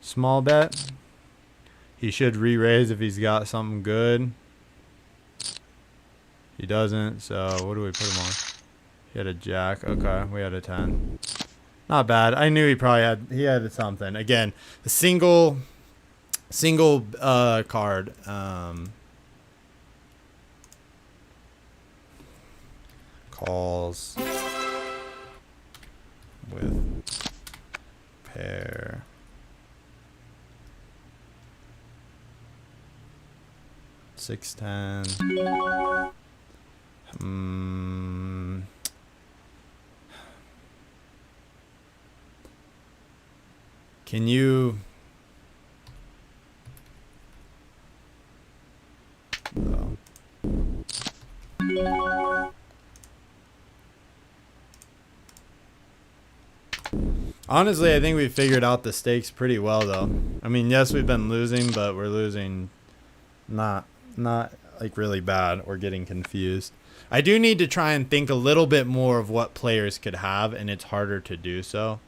A: small bet. He should re-raise if he's got something good. He doesn't, so what do we put him on? He had a jack. Okay, we had a 10. Not bad. I knew he probably had something. Again, a single card. Calls with pair. Six, 10. Can you? Oh. Honestly, I think we figured out the stakes pretty well, though. I mean, yes, we've been losing, but we're losing not like really bad or getting confused. I do need to try and think a little bit more of what players could have, and it's harder to do so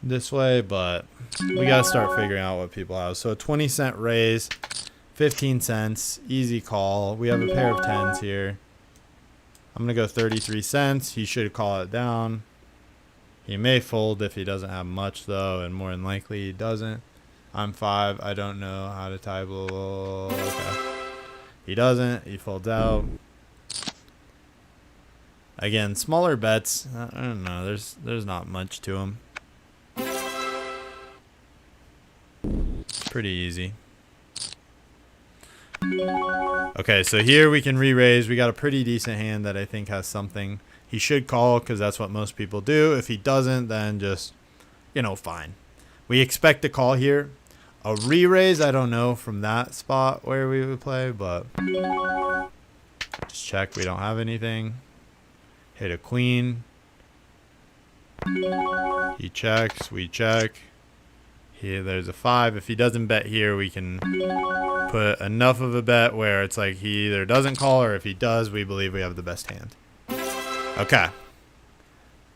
A: this way, but we got to start figuring out what people have. So a 20-cent raise, 15 cents, easy call. We have a pair of 10s here. I'm going to go 33 cents. He should call it down. He may fold if he doesn't have much, though, and more than likely he doesn't. I'm 5. I don't know how to table. Okay. He doesn't. He folds out. Again, smaller bets. I don't know. There's not much to them. It's pretty easy. Okay, so here we can re-raise. We got a pretty decent hand that I think has something. He should call because that's what most people do. If he doesn't, then just, you know, fine. We expect a call here. A re-raise, I don't know from that spot where we would play, but Just check. We don't have anything. Hit a queen. He checks. We check. Here, there's a 5. If he doesn't bet here, we can put enough of a bet where it's like he either doesn't call, or if he does, we believe we have the best hand. Okay.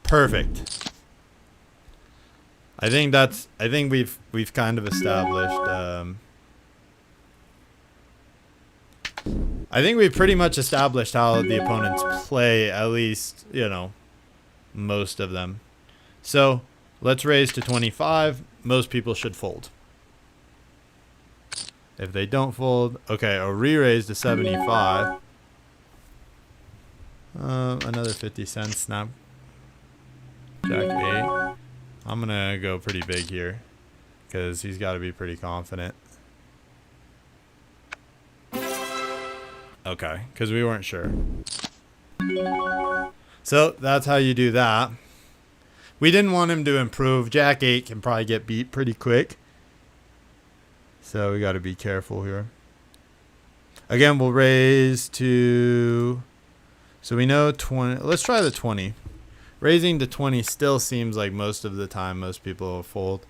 A: Perfect. I think we've kind of established I think we've pretty much established how the opponents play, at least, you know, most of them. So, let's raise to 25. Most people should fold. If they don't fold, okay, a re-raise to 75. Another 50 cents, snap. Jack 8. I'm gonna go pretty big here, because he's got to be pretty confident. Okay, because we weren't sure. So that's how you do that. We didn't want him to improve. Jack 8 can probably get beat pretty quick. So we got to be careful here. Again, we'll raise to... So we know 20. Let's try the 20. Raising to 20 still seems like most of the time most people will fold.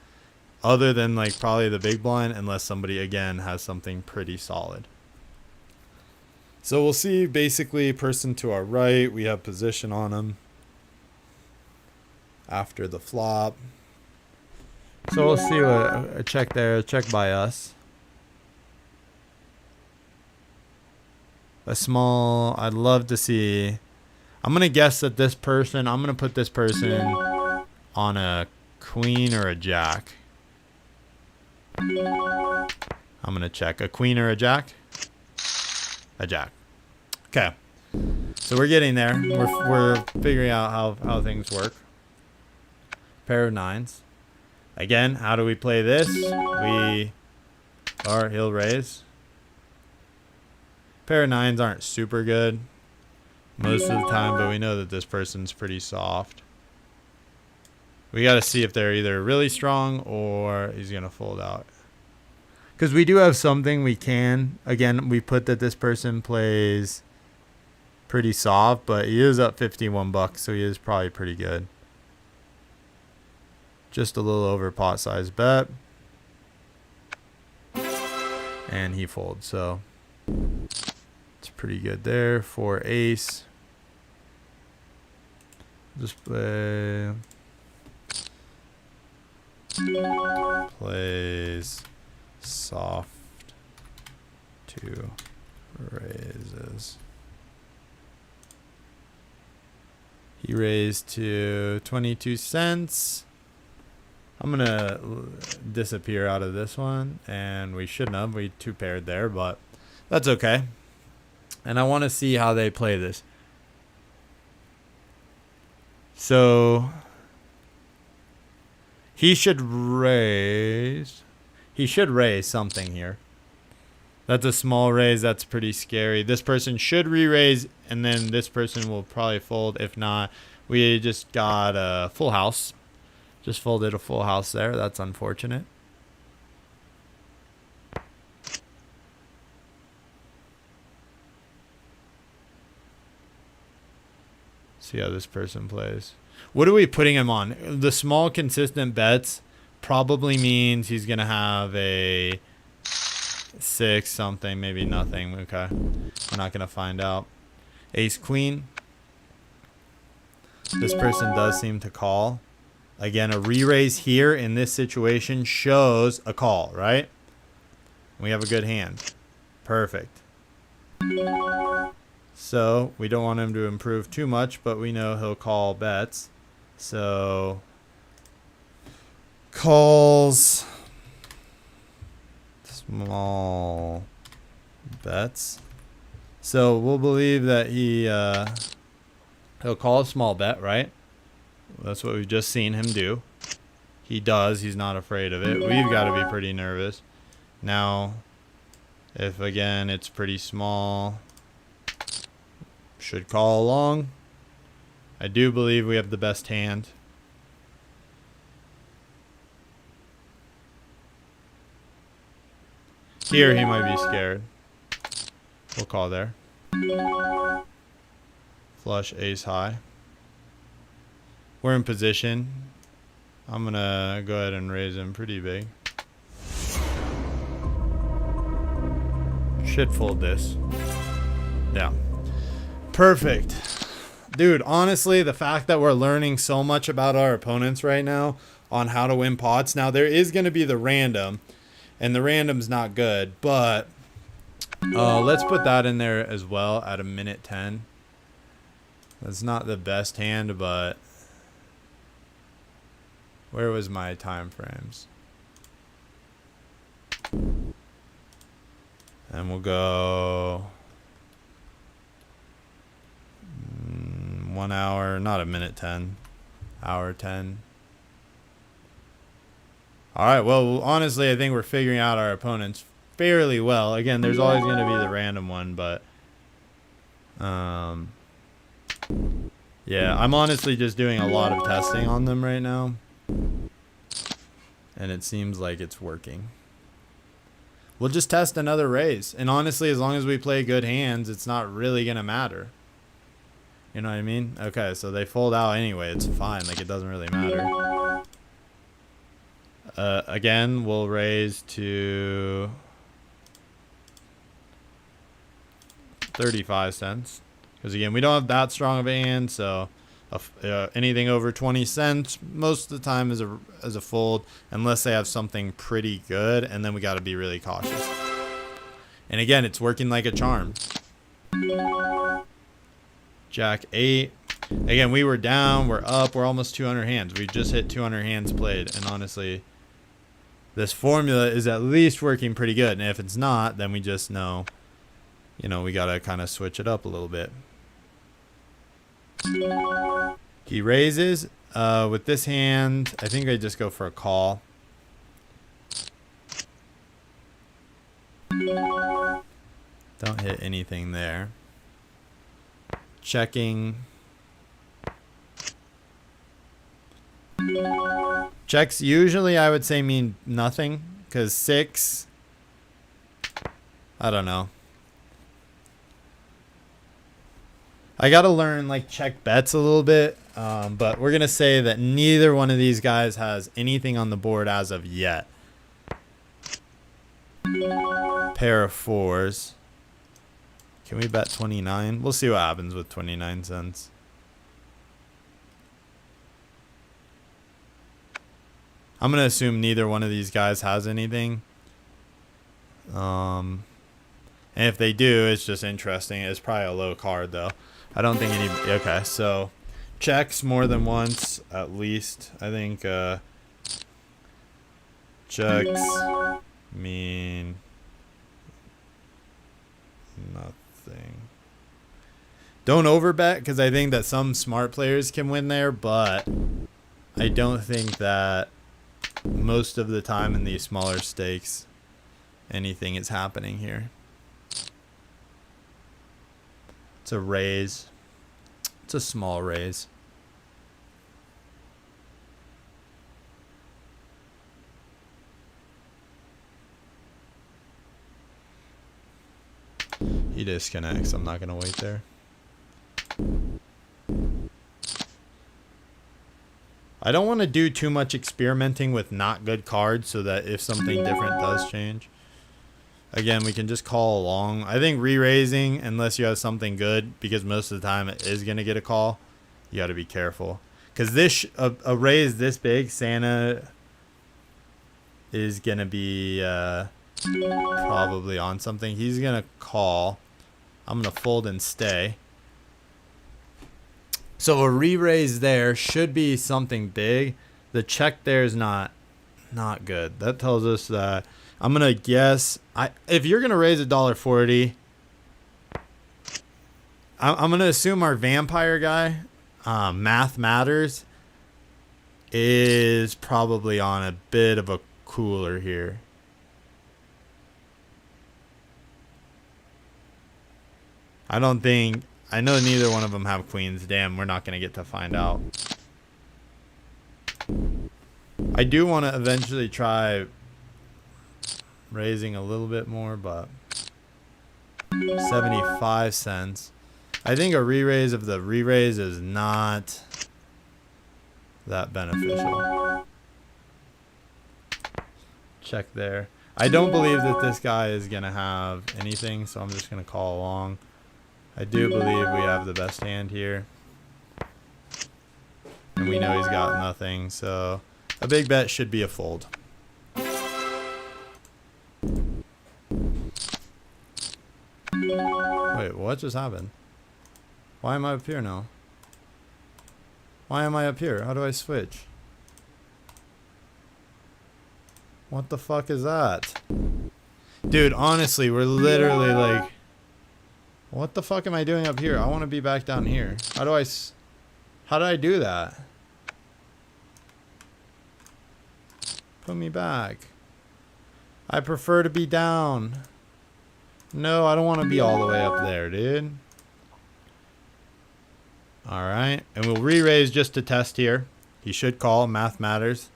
A: Other than like probably the big blind, unless somebody again has something pretty solid. So we'll see basically person to our right. We have position on him after the flop. So we'll see what a check there, a check by us. A small, I'd love to see. I'm going to guess that this person, I'm going to put this person on a queen or a jack. I'm going to check a queen or a jack. A jack. Okay. So we're getting there. We're figuring out how things work. Pair of 9s. Again, how do we play this? He'll raise. Pair of 9s aren't super good most of the time, but we know that this person's pretty soft. We got to see if they're either really strong or he's going to fold out. Because we do have something we can. Again, we put that this person plays pretty soft, but he is up 51 bucks, so he is probably pretty good. Just a little over pot size bet. And he folds, so it's pretty good there for ace. Just play. Plays soft 2 raises. He raised to 22 cents. I'm going to disappear out of this one, and we shouldn't have. We two paired there, but that's okay. And I want to see how they play this. So he should raise. He should raise something here. That's a small raise. That's pretty scary. This person should re-raise, and then this person will probably fold. If not, we just got a full house. Just folded a full house there. That's unfortunate. See how this person plays. What are we putting him on? The small consistent bets probably means he's going to have a 6 something, maybe nothing. Okay. We're not going to find out. Ace queen. This person does seem to call. Again, a re-raise here in this situation shows a call, right? We have a good hand. Perfect. So we don't want him to improve too much, but we know he'll call bets. So calls small bets. So we'll believe that he'll call a small bet, right? That's what we've just seen him do. He does. He's not afraid of it. We've got to be pretty nervous. Now, if again it's pretty small, should call along. I do believe we have the best hand. Here he might be scared. We'll call there. Flush ace high. We're in position. I'm gonna go ahead and raise him pretty big. Should fold this. Yeah. Perfect. Dude, honestly, the fact that we're learning so much about our opponents right now on how to win pots. Now, there is going to be the random, and the random's not good, but let's put that in there as well at a minute 10. That's not the best hand, but where was my time frames? And we'll go 1 hour, not a minute 10, hour 10. All right, well, honestly, I think we're figuring out our opponents fairly well. Again, there's always going to be the random one, but yeah, I'm honestly just doing a lot of testing on them right now, and it seems like it's working. We'll just test another raise, and honestly, as long as we play good hands, it's not really going to matter. You know what I mean? Okay, so they fold out anyway. It's fine. Like, it doesn't really matter. Again, we'll raise to 35 cents. Because, again, we don't have that strong of a hand, so anything over 20 cents most of the time is a fold, unless they have something pretty good, and then we got to be really cautious. And, again, it's working like a charm. Jack 8. Again, we were down, we're up, we're almost 200 hands. We just hit 200 hands played, and honestly, this formula is at least working pretty good. And if it's not, then we just know, you know, we gotta kind of switch it up a little bit. He raises. With this hand, I think I just go for a call. Don't hit anything there. Checking. Checks usually I would say mean nothing, because 6, I don't know. I gotta learn like check bets a little bit, but we're gonna say that neither one of these guys has anything on the board as of yet. Pair of 4s. Can we bet 29? We'll see what happens with 29 cents. I'm going to assume neither one of these guys has anything. And if they do, it's just interesting. It's probably a low card, though. I don't think any... Okay, so checks more than once, at least. I think checks mean nothing. Don't overbet, because I think that some smart players can win there, but I don't think that most of the time in these smaller stakes anything is happening here. It's a raise. It's a small raise. He disconnects. I'm not going to wait there. I don't want to do too much experimenting with not good cards so that if something different does change. Again, we can just call along. I think re-raising, unless you have something good, because most of the time it is going to get a call, you got to be careful. Because this a raise this big, Santa is going to be probably on something. He's going to call. I'm going to fold and stay. So a re-raise there should be something big. The check there is not good. That tells us that I'm gonna guess. If you're gonna raise $1.40, I'm gonna assume our vampire guy, Math Matters, is probably on a bit of a cooler here. I know neither one of them have queens. Damn, we're not going to get to find out. I do want to eventually try raising a little bit more, but 75 cents. I think a re-raise of the re-raise is not that beneficial. Check there. I don't believe that this guy is going to have anything, so I'm just going to call along. I do believe we have the best hand here. And we know he's got nothing, so a big bet should be a fold. Wait, what just happened? Why am I up here now? Why am I up here? How do I switch? What the fuck is that? Dude, honestly, we're literally like... What the fuck am I doing up here? I want to be back down here. How do I do that? Put me back. I prefer to be down. No, I don't want to be all the way up there, dude. Alright, and we'll re-raise just to test here. He should call, math matters.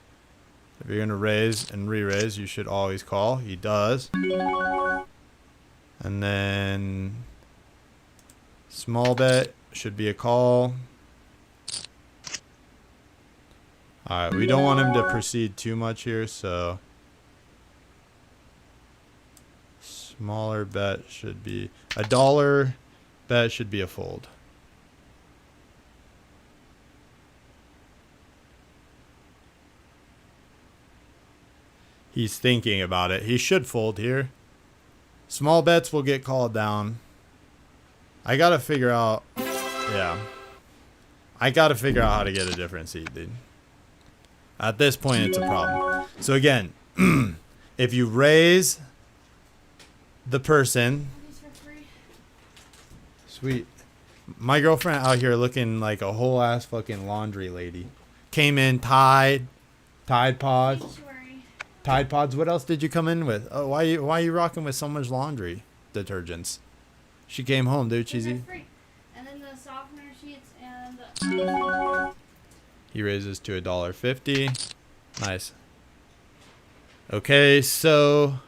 A: If you're going to raise and re-raise, you should always call. He does. And then small bet should be a call. Alright, we don't want him to proceed too much here, so smaller bet should be a $1 bet should be a fold. He's thinking about it. He should fold here. Small bets will get called down. I gotta figure out. Yeah. I gotta figure out how to get a different seat, dude. At this point, it's a problem. So again, if you raise the person. Sweet. My girlfriend out here looking like a whole ass fucking laundry lady. Came in Tide Pods. Tide Pods. What else did you come in with? Oh, why you rocking with so much laundry detergents? She came home, dude. Cheesy.
C: And then the softener sheets and.
A: He raises to $1.50. Nice. Okay, so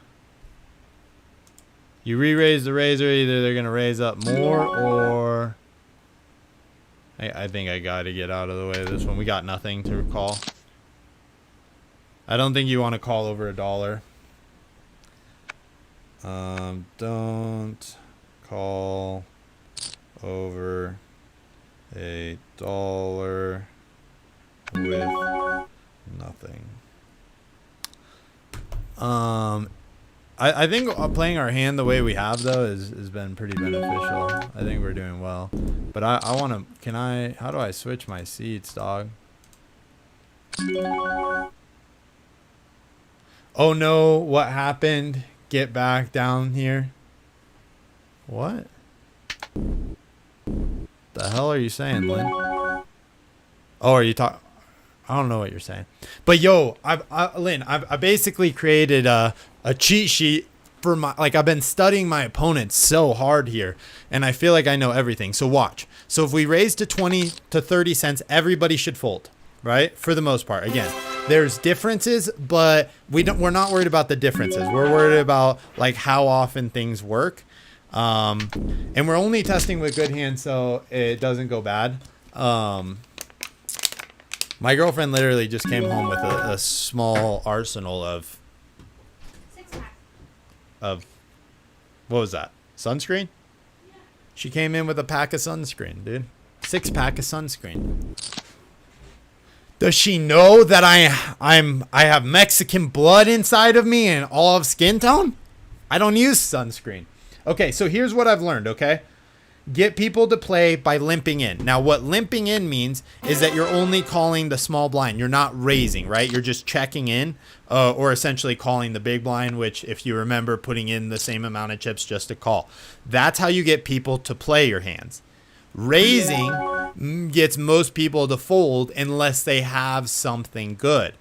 A: you re-raise the razor. Either they're gonna raise up more, or I think I gotta get out of the way of this one. We got nothing to call. I don't think you want to call over $1. Don't call over $1 with nothing. I think playing our hand the way we have though has been pretty beneficial. I think we're doing well. But I want to, how do I switch my seats, dog? Oh no, what happened? Get back down here. What? The hell are you saying, Lynn? Oh, are you talking? I don't know what you're saying. But yo, Lynn, I basically created a cheat sheet for my, like, I've been studying my opponents so hard here, and I feel like I know everything. So watch. So if we raise to 20 to 30 cents, everybody should fold, right? For the most part. Again, there's differences, but we're not worried about the differences. We're worried about like how often things work. And we're only testing with good hands, so it doesn't go bad. My girlfriend literally just came home with a small arsenal of
C: 6-pack.
A: What was that? Sunscreen?
C: Yeah.
A: She came in with a pack of sunscreen, dude. 6-pack of sunscreen. Does she know that I have Mexican blood inside of me and olive skin tone? I don't use sunscreen. Okay, so here's what I've learned, okay? Get people to play by limping in. Now, what limping in means is that you're only calling the small blind. You're not raising, right? You're just checking in, or essentially calling the big blind, which, if you remember, putting in the same amount of chips just to call. That's how you get people to play your hands. Raising gets most people to fold unless they have something good.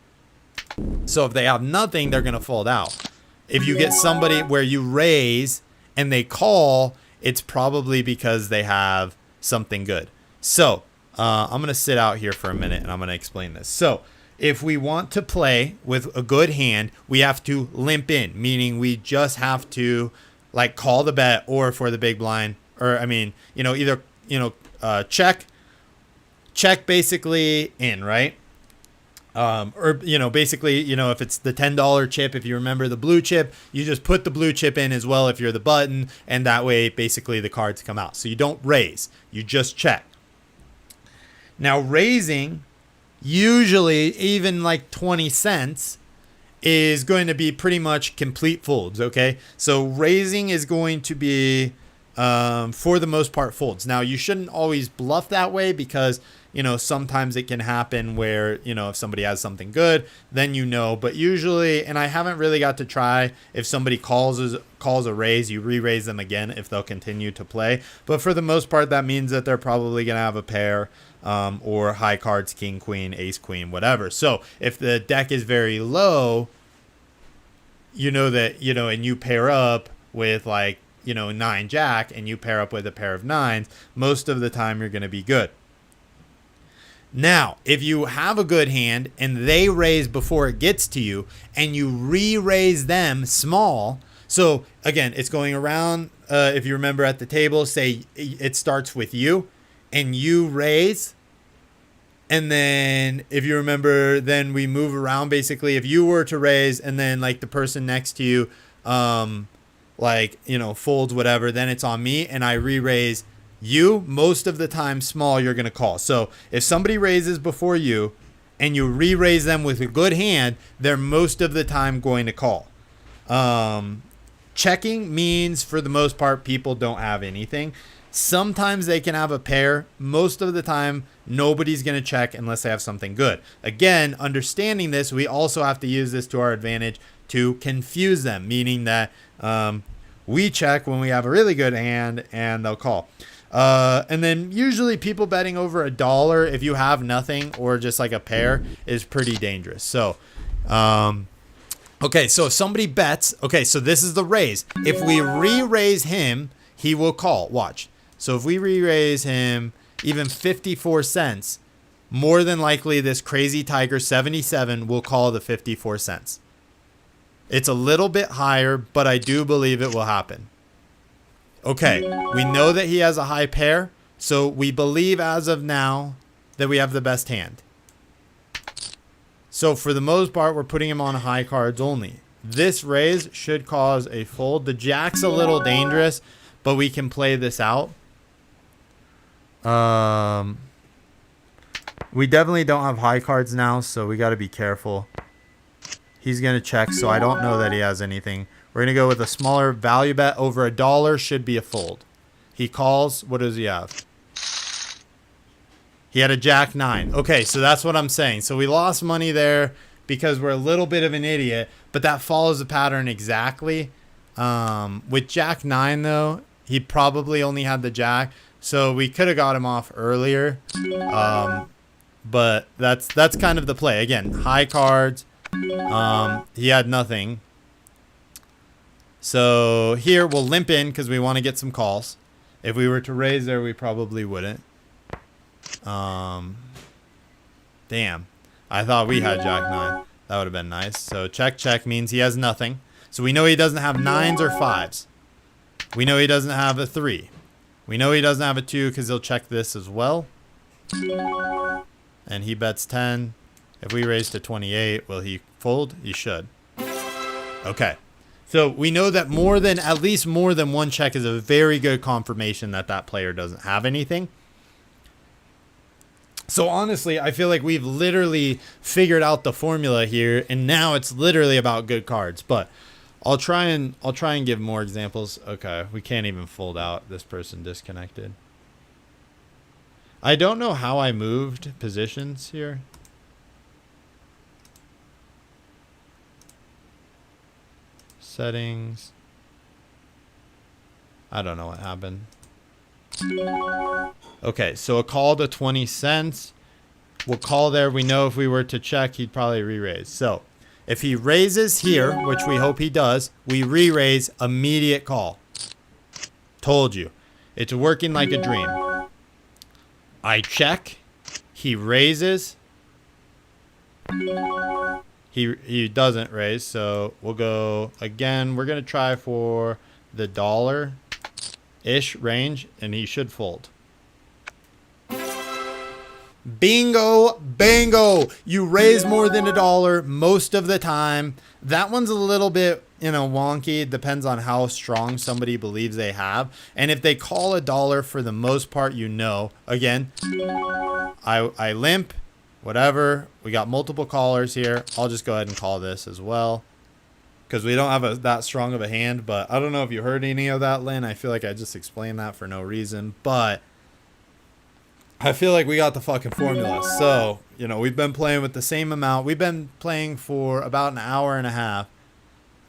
A: So if they have nothing, they're going to fold out. If you get somebody where you raise and they call, it's probably because they have something good. So I'm going to sit out here for a minute and I'm going to explain this. So if we want to play with a good hand, we have to limp in, meaning we just have to like call the bet or for the big blind, or I mean, you know, either check basically in, right? Or, basically, if it's the $10 chip, if you remember the blue chip, you just put the blue chip in as well if you're the button, and that way basically the cards come out. So you don't raise, you just check. Now raising, usually even like 20 cents, is going to be pretty much complete folds, okay? So raising is going to be, for the most part, folds. Now, you shouldn't always bluff that way because, sometimes it can happen where, if somebody has something good, then but usually, and I haven't really got to try, if somebody calls a raise, you re-raise them again if they'll continue to play. But for the most part, that means that they're probably going to have a pair, or high cards, king, queen, ace, queen, whatever. So if the deck is very low, and you pair up with 9 jack, and you pair up with a pair of nines, most of the time you're going to be good. Now, if you have a good hand and they raise before it gets to you and you re-raise them small, so again, it's going around, if you remember at the table, say it starts with you and you raise. And then if you remember, then we move around. Basically, if you were to raise and then the person next to you, folds whatever, then it's on me and I re-raise you. Most of the time small, you're going to call. So if somebody raises before you and you re-raise them with a good hand, they're most of the time going to call. Checking means for the most part, people don't have anything. Sometimes they can have a pair. Most of the time, nobody's going to check unless they have something good. Again, understanding this, we also have to use this to our advantage to confuse them, meaning that we check when we have a really good hand and they'll call. And then usually people betting over $1 if you have nothing or just like a pair is pretty dangerous. So, okay, so if somebody bets, okay, so this is the raise. If we re-raise him, he will call. Watch. So if we re-raise him even 54 cents, more than likely this Crazy Tiger 77 will call the 54 cents. It's a little bit higher, but I do believe it will happen. Okay, we know that he has a high pair, so we believe as of now that we have the best hand. So for the most part, we're putting him on high cards only. This raise should cause a fold. The jack's a little dangerous, but we can play this out. We definitely don't have high cards now, so we got to be careful. He's going to check, so I don't know that he has anything. We're going to go with a smaller value bet. Over $1 should be a fold. He calls. What does he have? He had a jack 9. Okay, so that's what I'm saying. So we lost money there because we're a little bit of an idiot, but that follows the pattern exactly. With jack 9, though, he probably only had the jack, so we could have got him off earlier. But that's kind of the play. Again, high cards. He had nothing. So here we'll limp in because we want to get some calls. If we were to raise there, we probably wouldn't. Damn. I thought we had jack 9. That would have been nice. So check means he has nothing. So we know he doesn't have 9s or 5s. We know he doesn't have a 3. We know he doesn't have a 2 because he'll check this as well. And he bets 10. If we raise to 28, will he fold? He should. Okay. So we know that at least more than one check is a very good confirmation that that player doesn't have anything. So honestly, I feel like we've literally figured out the formula here, and now it's literally about good cards. But I'll try and give more examples. Okay, we can't even fold out. This person disconnected. I don't know how I moved positions here. Settings. I don't know what happened. Okay, so a call to 20 cents. We'll call there. We know if we were to check, he'd probably re-raise. So if he raises here, which we hope he does, we re-raise, immediate call. Told you. It's working like a dream. I check. He raises. He doesn't raise, so we'll go again. We're going to try for the $1-ish range, and he should fold. Bingo, bango. You raise more than $1 most of the time. That one's a little bit, wonky. It depends on how strong somebody believes they have. And if they call $1 for the most part, again, I limp, whatever. We got multiple callers here. I'll just go ahead and call this as well, because we don't have that strong of a hand. But I don't know if you heard any of that, Lynn. I feel like I just explained that for no reason. But I feel like we got the fucking formula. So, we've been playing with the same amount. We've been playing for about an hour and a half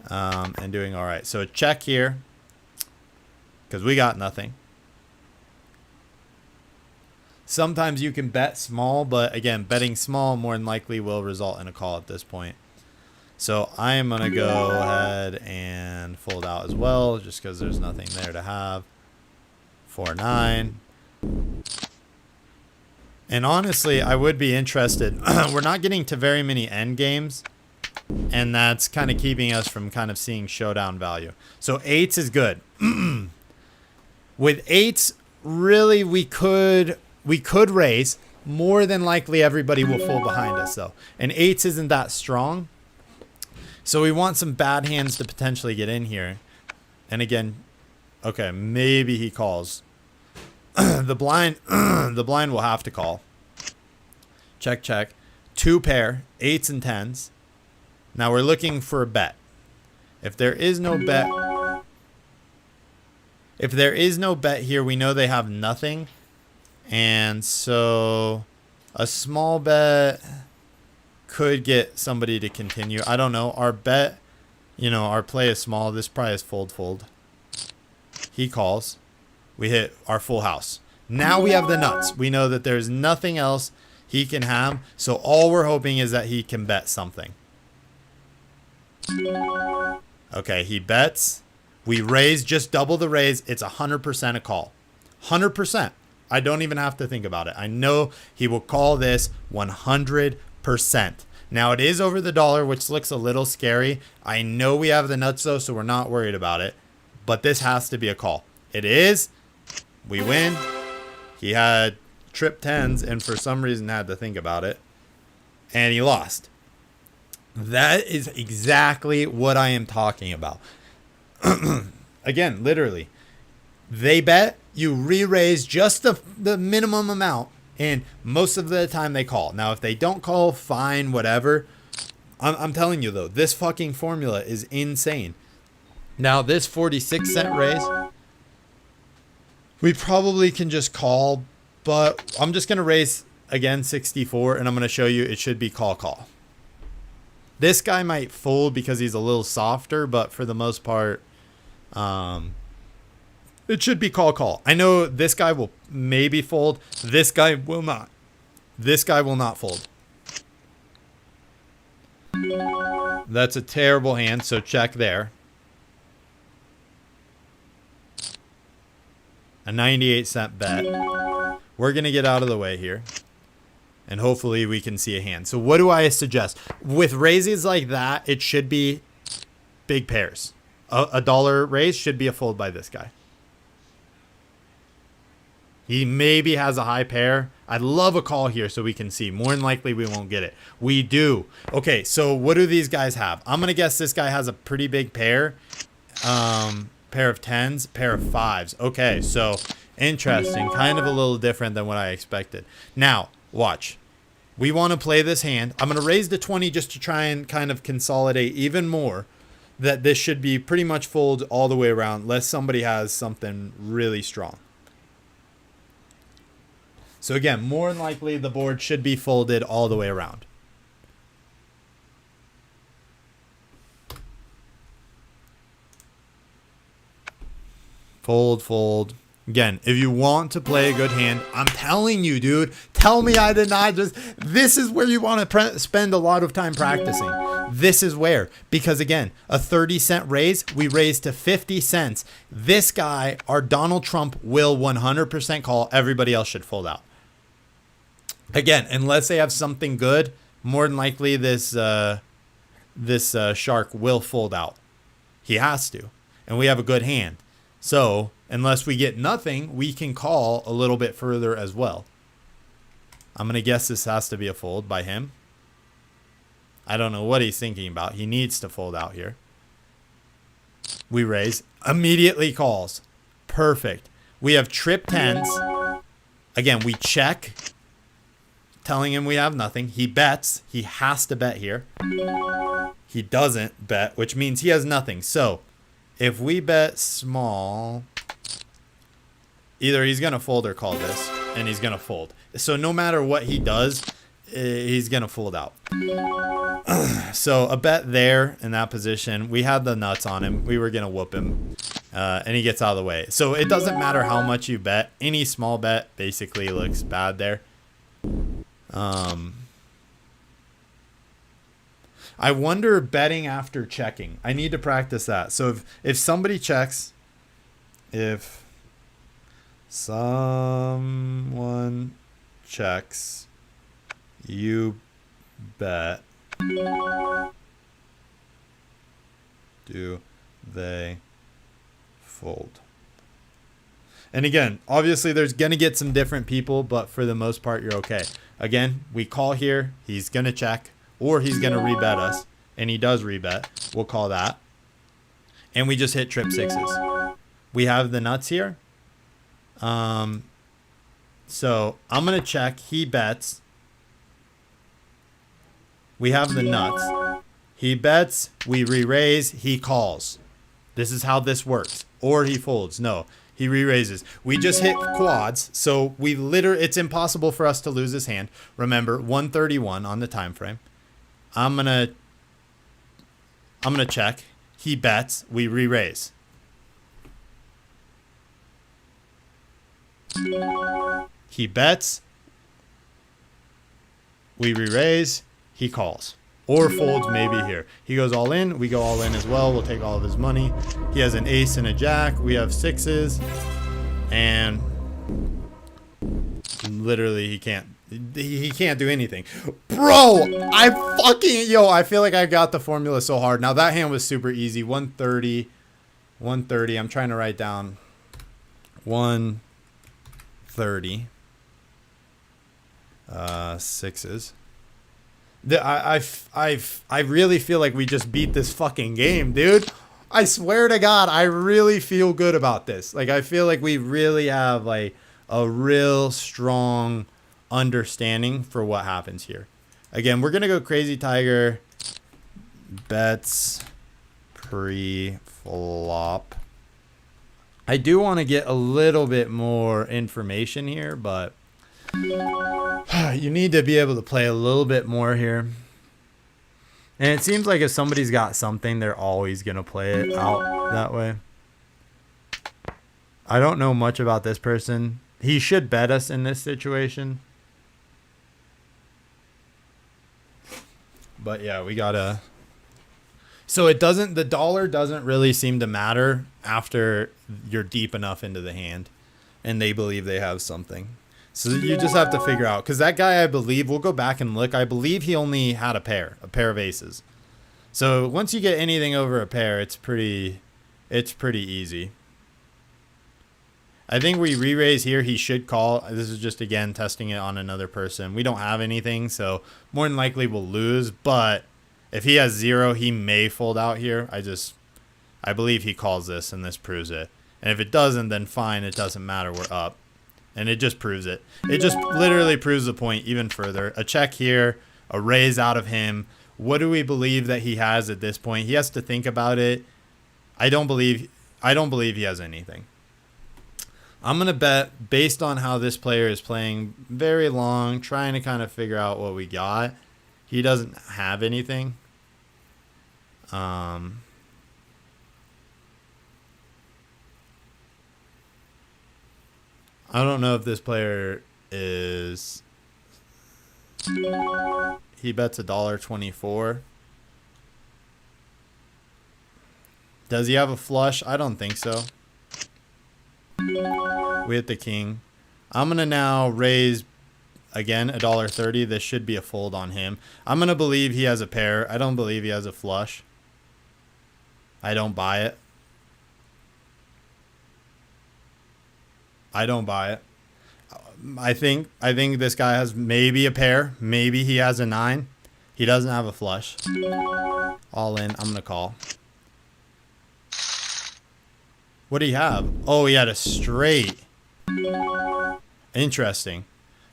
A: and doing all right. So check here, because we got nothing. Sometimes you can bet small, but again, betting small more than likely will result in a call at this point. So I am going to go ahead and fold out as well, just because there's nothing there to have. 4-9. And honestly, I would be interested. We're not getting to very many end games, and that's kind of keeping us from kind of seeing showdown value. So 8s is good. With 8s, really, we could raise. More than likely, everybody will fold behind us, though. And 8s isn't that strong. So we want some bad hands to potentially get in here. And again, okay, maybe he calls. The blind will have to call. Check, check. 2 pair, 8s and 10s. Now we're looking for a bet. If there is no bet here, we know they have nothing. And so a small bet could get somebody to continue. I don't know. Our bet, our play is small. This probably is fold. He calls. We hit our full house. Now we have the nuts. We know that there's nothing else he can have. So all we're hoping is that he can bet something. Okay, he bets. We raise, just double the raise. It's 100% a call. 100%. I don't even have to think about it. I know he will call this 100%. Now it is over the $1, which looks a little scary. I know we have the nuts though, so we're not worried about it. But this has to be a call. It is. We win. He had trip 10s and for some reason had to think about it. And he lost. That is exactly what I am talking about. Again, literally. They bet, you re-raise just the minimum amount, and most of the time they call. Now, if they don't call, fine, whatever. I'm telling you, though, this fucking formula is insane. Now, this 46-cent raise, we probably can just call, but I'm just going to raise, again, 64, and I'm going to show you it should be call. This guy might fold because he's a little softer, but for the most part, it should be call. I know this guy will maybe fold. This guy will not. This guy will not fold. That's a terrible hand, so check there. A 98-cent bet. We're going to get out of the way here. And hopefully we can see a hand. So what do I suggest? With raises like that, it should be big pairs. A $1 raise should be a fold by this guy. He maybe has a high pair. I'd love a call here so we can see. More than likely we won't get it. We do. Okay, so what do these guys have? I'm going to guess this guy has a pretty big pair. Pair of 10s, pair of 5s. Okay, so interesting. Kind of a little different than what I expected. Now, watch. We want to play this hand. I'm going to raise the 20 just to try and kind of consolidate even more that this should be pretty much fold all the way around unless somebody has something really strong. So again, more than likely the board should be folded all the way around. Fold. Again, if you want to play a good hand, I'm telling you, dude, tell me I did not just, this is where you want to spend a lot of time practicing. This is where, because again, a 30-cent raise, we raise to 50 cents. This guy, our Donald Trump, will 100% call. Everybody else should fold out. Again, unless they have something good, more than likely this shark will fold out. He has to. And we have a good hand. So, unless we get nothing, we can call a little bit further as well. I'm going to guess this has to be a fold by him. I don't know what he's thinking about. He needs to fold out here. We raise. Immediately calls. Perfect. We have trip tens. Again, we check. Telling him we have nothing. He bets. He has to bet here. He doesn't bet, which means he has nothing. So, if we bet small, either he's going to fold or call this, and he's going to fold. So, no matter what he does, he's going to fold out. So, a bet there in that position. We had the nuts on him. We were going to whoop him, and he gets out of the way. So, it doesn't matter how much you bet. Any small bet basically looks bad there. I wonder betting after checking. I need to practice that. So if somebody checks, if someone checks, you bet. Do they fold? And again, obviously there's going to get some different people, but for the most part, you're okay. Again, we call here. He's going to check, or he's going to rebet us. And he does rebet. We'll call that. And we just hit trip sixes. We have the nuts here. So I'm going to check. He bets. We have the nuts. He bets. We re-raise. He calls. This is how this works. Or he folds. No. He re-raises. We just hit quads, so it's impossible for us to lose his hand. Remember, 131 on the time frame. I'm gonna check. He bets. We re-raise. He bets. We re-raise. He calls. Or folds maybe here. He goes all in. We go all in as well. We'll take all of his money. He has an ace and a jack. We have sixes. And literally he can't do anything. Bro, I feel like I got the formula so hard. Now that hand was super easy. 130. I'm trying to write down 130. Sixes. I really feel like we just beat this fucking game, dude. I swear to God, I really feel good about this. Like, I feel like we really have like a real strong understanding for what happens here. Again, we're gonna go Crazy Tiger. Bets pre-flop. I do want to get a little bit more information here, but you need to be able to play a little bit more here. And it seems like if somebody's got something, they're always going to play it out that way. I don't know much about this person. He should bet us in this situation. But yeah, we got to... So the dollar doesn't really seem to matter after you're deep enough into the hand and they believe they have something. So you just have to figure out, because that guy, I believe, we'll go back and look. I believe he only had a pair of aces. So once you get anything over a pair, it's pretty easy. I think we re-raise here. He should call. This is just, again, testing it on another person. We don't have anything, so more than likely we'll lose. But if he has zero, he may fold out here. I believe he calls this, and this proves it. And if it doesn't, then fine. It doesn't matter. We're up. And it just proves it. It just literally proves the point even further. A check here, a raise out of him. What do we believe that he has at this point? He has to think about it. I don't believe he has anything. I'm going to bet, based on how this player is playing very long, trying to kind of figure out what we got. He doesn't have anything. I don't know if this player is... He bets $1.24. Does he have a flush? I don't think so. We hit the king. I'm going to now raise, again, $1.30. This should be a fold on him. I'm going to believe he has a pair. I don't believe he has a flush. I don't buy it. I don't buy it. I think this guy has maybe a pair. Maybe he has a 9. He doesn't have a flush. All in. I'm gonna call. What do he have? Oh, he had a straight. Interesting.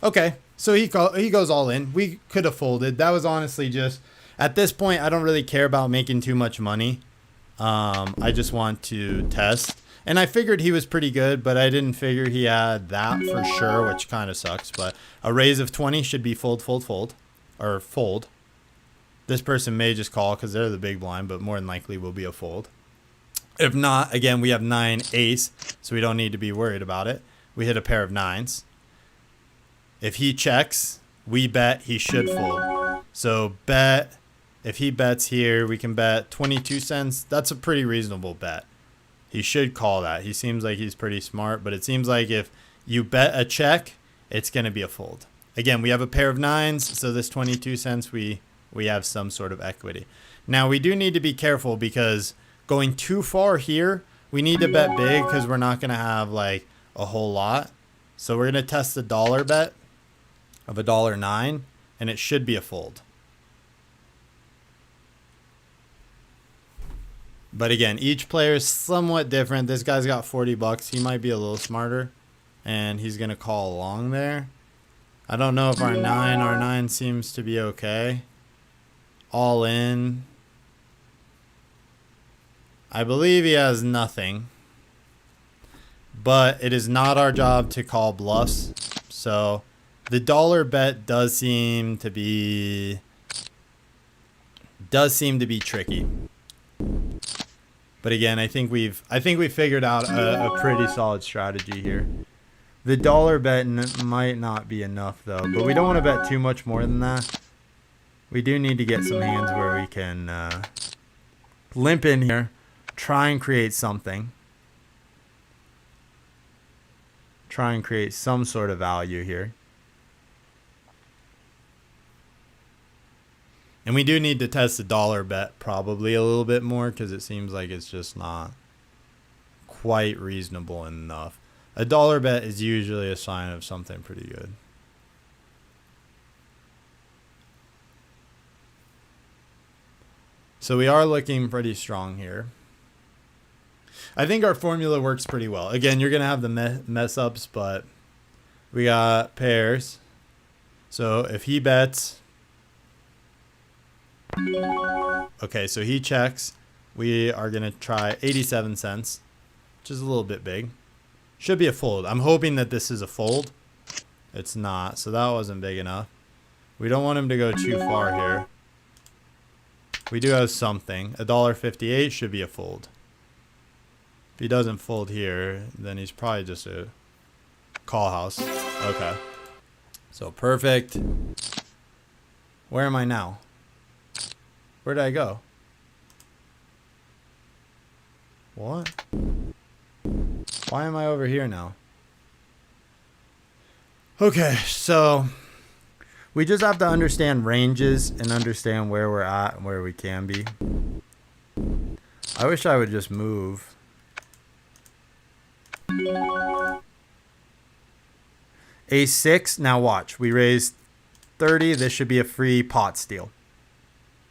A: Okay, so he goes all in. We could have folded. That was honestly just, at this point, I don't really care about making too much money. I just want to test. And I figured he was pretty good, but I didn't figure he had that for sure, which kind of sucks. But a raise of 20 should be fold. Or fold. This person may just call because they're the big blind, but more than likely will be a fold. If not, again, we have 9 ace, so we don't need to be worried about it. We hit a pair of 9s. If he checks, we bet he should fold. So bet, if he bets here, we can bet 22 cents. That's a pretty reasonable bet. He should call that. He seems like he's pretty smart, but it seems like if you bet a check, it's going to be a fold. Again, we have a pair of 9s, so this 22 cents, we have some sort of equity. Now, we do need to be careful because going too far here, we need to bet big because we're not going to have like a whole lot. So we're going to test the dollar bet of $1.09, and it should be a fold. But again, each player is somewhat different. This guy's got 40 bucks. He might be a little smarter, and he's going to call along there. I don't know if our 9 seems to be okay. All in. I believe he has nothing. But it is not our job to call bluffs. So the dollar bet does seem to be tricky. But again, I think we figured out a pretty solid strategy here. The dollar bet might not be enough though, but we don't want to bet too much more than that. We do need to get some hands where we can limp in here, try and create something. Try and create some sort of value here. And we do need to test the dollar bet probably a little bit more because it seems like it's just not quite reasonable enough. A dollar bet is usually a sign of something pretty good. So we are looking pretty strong here. I think our formula works pretty well. Again, you're going to have the mess ups, but we got pairs. So if he bets... Okay, so he checks. We are going to try 87 cents, which is a little bit big. Should be a fold. I'm hoping that this is a fold. It's not, so that wasn't big enough. We don't want him to go too far here. We do have something. $1.58 should be a fold. If he doesn't fold here, then he's probably just a call house. Okay. So perfect. Where am I now? Where did I go? What? Why am I over here now? Okay, so we just have to understand ranges and understand where we're at and where we can be. I wish I would just move. A6. Now watch. We raised 30. This should be a free pot steal,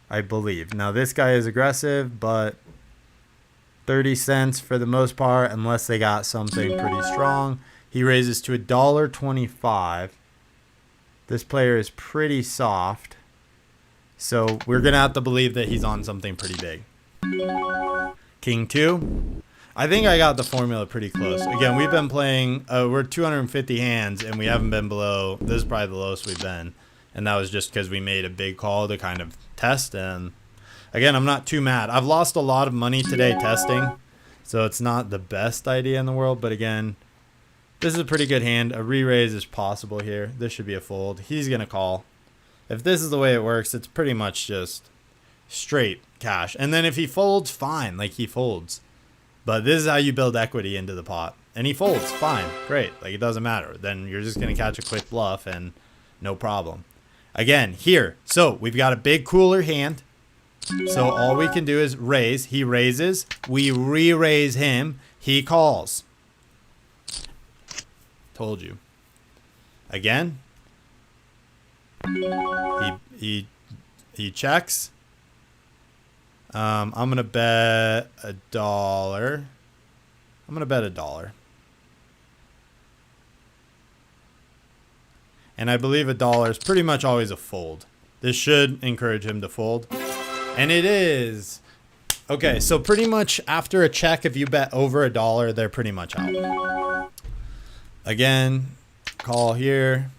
A: I believe. Now this guy is aggressive, but 30 cents for the most part, unless they got something pretty strong. He raises to $1.25. This player is pretty soft, so we're gonna have to believe that he's on something pretty big. King 2. I think I got the formula pretty close. Again, we've been playing, we're 250 hands, and we haven't been below. This is probably the lowest we've been, and that was just because we made a big call to kind of test. And again, I'm not too mad. I've lost a lot of money today testing, so it's not the best idea in the world. But again, this is a pretty good hand. A re-raise is possible here. This should be a fold. He's going to call. If this is the way it works, it's pretty much just straight cash. And then if he folds, fine. Like, he folds. But this is how you build equity into the pot. And he folds, fine, great. Like, it doesn't matter. Then you're just going to catch a quick bluff and no problem. Again, here. So we've got a big cooler hand. So all we can do is raise. He raises. We re-raise him. He calls. Told you. Again. He checks. I'm gonna bet $1. I'm gonna bet $1. And I believe $1 is pretty much always a fold. This should encourage him to fold. And it is. Okay, so pretty much after a check, if you bet over $1, they're pretty much out. Again, call here.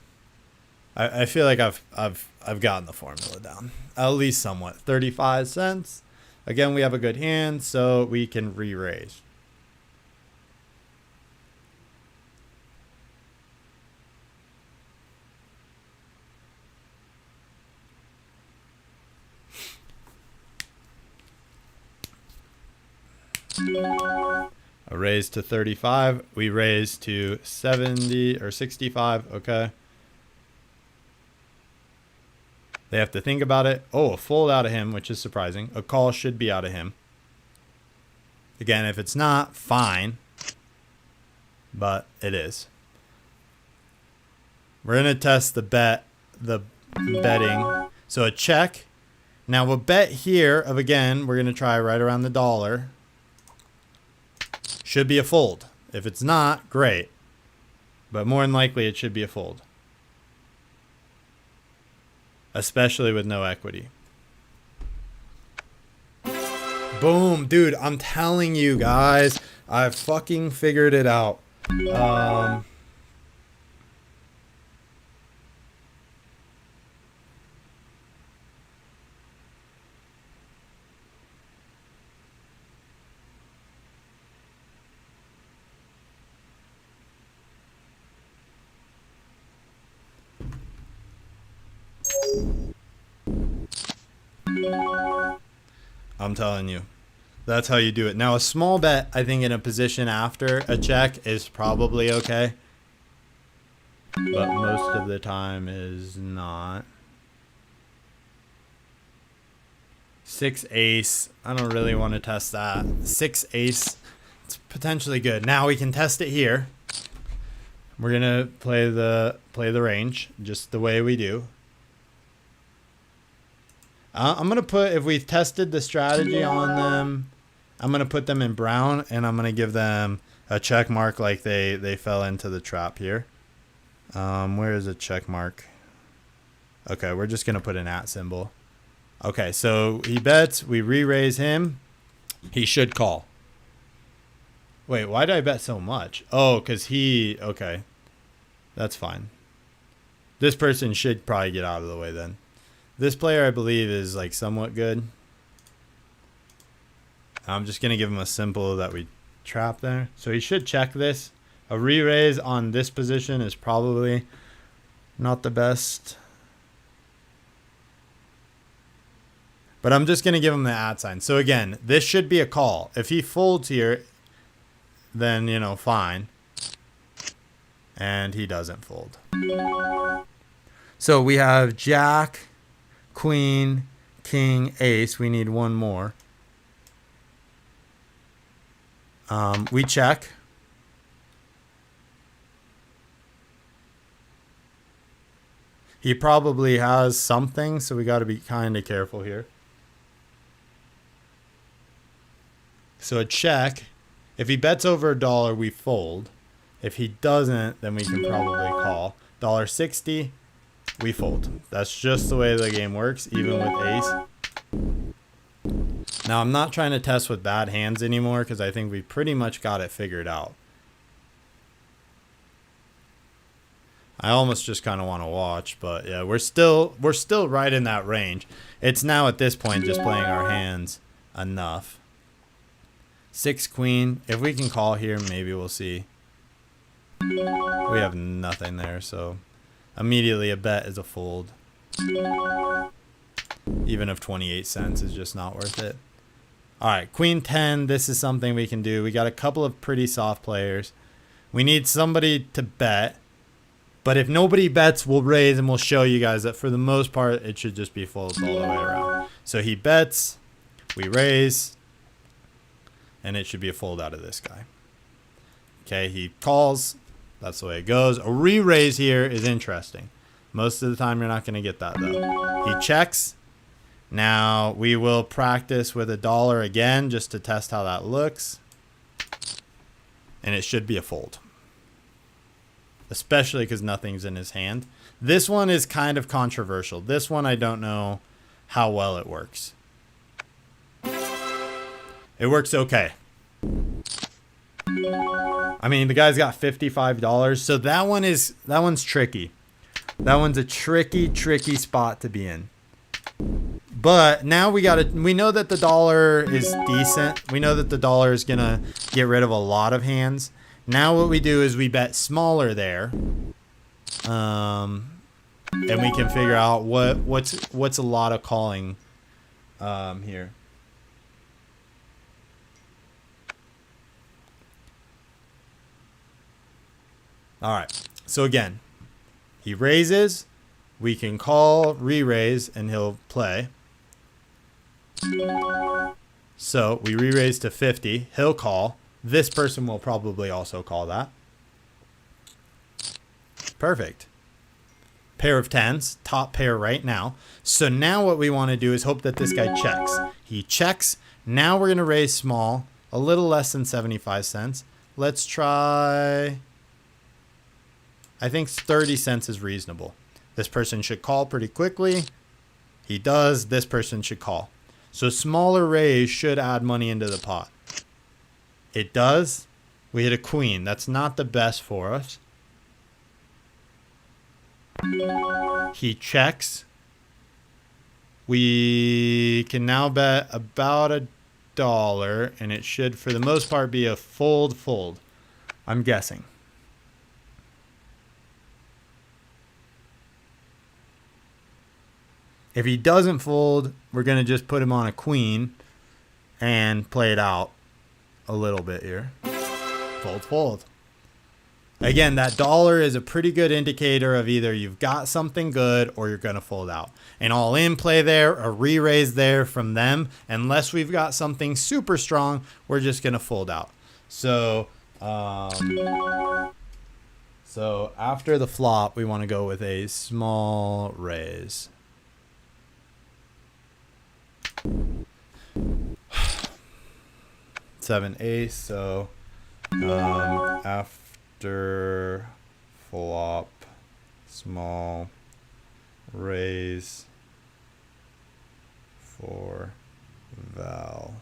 A: I feel like I've gotten the formula down. At least somewhat. 35 cents. Again, we have a good hand, so we can re-raise. A raise to 35. We raise to 70 or 65. Okay. They have to think about it. Oh, a fold out of him, which is surprising. A call should be out of him. Again, if it's not, fine. But it is. We're going to test the betting. So a check. Now we'll bet here of, again, we're going to try right around the $1. Should be a fold. If it's not, great. But more than likely, it should be a fold. Especially with no equity. Boom. Dude, I'm telling you guys, I fucking figured it out. I'm telling you. That's how you do it. Now, a small bet, I think, in a position after a check is probably okay. But most of the time is not. 6 ace. I don't really want to test that. 6 ace. It's potentially good. Now we can test it here. We're gonna play the range just the way we do. I'm gonna put, if we've tested the strategy on them, I'm gonna put them in brown, and I'm gonna give them a check mark like they fell into the trap here. Where is a check mark? Okay, we're just gonna put an @ symbol. Okay, so he bets, we re-raise him. He should call. Wait, why did I bet so much? Oh, because okay. That's fine. This person should probably get out of the way then. This player, I believe, is like somewhat good. I'm just going to give him a symbol that we trap there. So he should check this. A re-raise on this position is probably not the best. But I'm just going to give him the @ sign. So again, this should be a call. If he folds here, then, you know, fine. And he doesn't fold. So we have Jack, Queen, King, Ace. We need one more. We check. He probably has something, so we got to be kind of careful here. So a check. If he bets over $1, we fold. If he doesn't, then we can probably call. $1.60. We fold. That's just the way the game works, even with ace. Now, I'm not trying to test with bad hands anymore because I think we pretty much got it figured out. I almost just kind of want to watch, but yeah, we're still right in that range. It's now at this point just playing our hands enough. 6 queen. If we can call here, maybe we'll see. We have nothing there, so immediately a bet is a fold. Even if 28 cents is just not worth it. All right, queen 10. This is something we can do. We got a couple of pretty soft players. We need somebody to bet. But if nobody bets, we'll raise, and we'll show you guys that for the most part, it should just be folds all the way around. So he bets, we raise, and it should be a fold out of this guy. Okay, he calls. That's the way it goes. A re-raise here is interesting. Most of the time you're not going to get that though. He checks. Now we will practice with $1 again just to test how that looks. And it should be a fold. Especially because nothing's in his hand. This one is kind of controversial. This one I don't know how well it works. It works okay. I mean, the guy's got $55, so that one's tricky. That one's a tricky spot to be in. But now we know that the dollar is decent. We know that the dollar is gonna get rid of a lot of hands. Now what we do is we bet smaller there. And we can figure out what's a lot of calling here. All right. So again, he raises, we can call, re-raise, and he'll play. So we re-raise to 50. He'll call. This person will probably also call that. Perfect. Pair of 10s, top pair right now. So now what we want to do is hope that this guy checks. He checks. Now we're going to raise small, a little less than 75 cents. Let's try... I think 30 cents is reasonable. This person should call pretty quickly. He does. This person should call. So smaller raise should add money into the pot. It does. We hit a queen. That's not the best for us. He checks. We can now bet about $1, and it should, for the most part, be a fold. I'm guessing. If he doesn't fold, we're going to just put him on a queen and play it out a little bit here. Fold. Again, that dollar is a pretty good indicator of either you've got something good or you're going to fold out. An all-in play there, a re-raise there from them. Unless we've got something super strong, we're just going to fold out. So after the flop, we want to go with a small raise. Seven ace, so after flop, small raise for Val.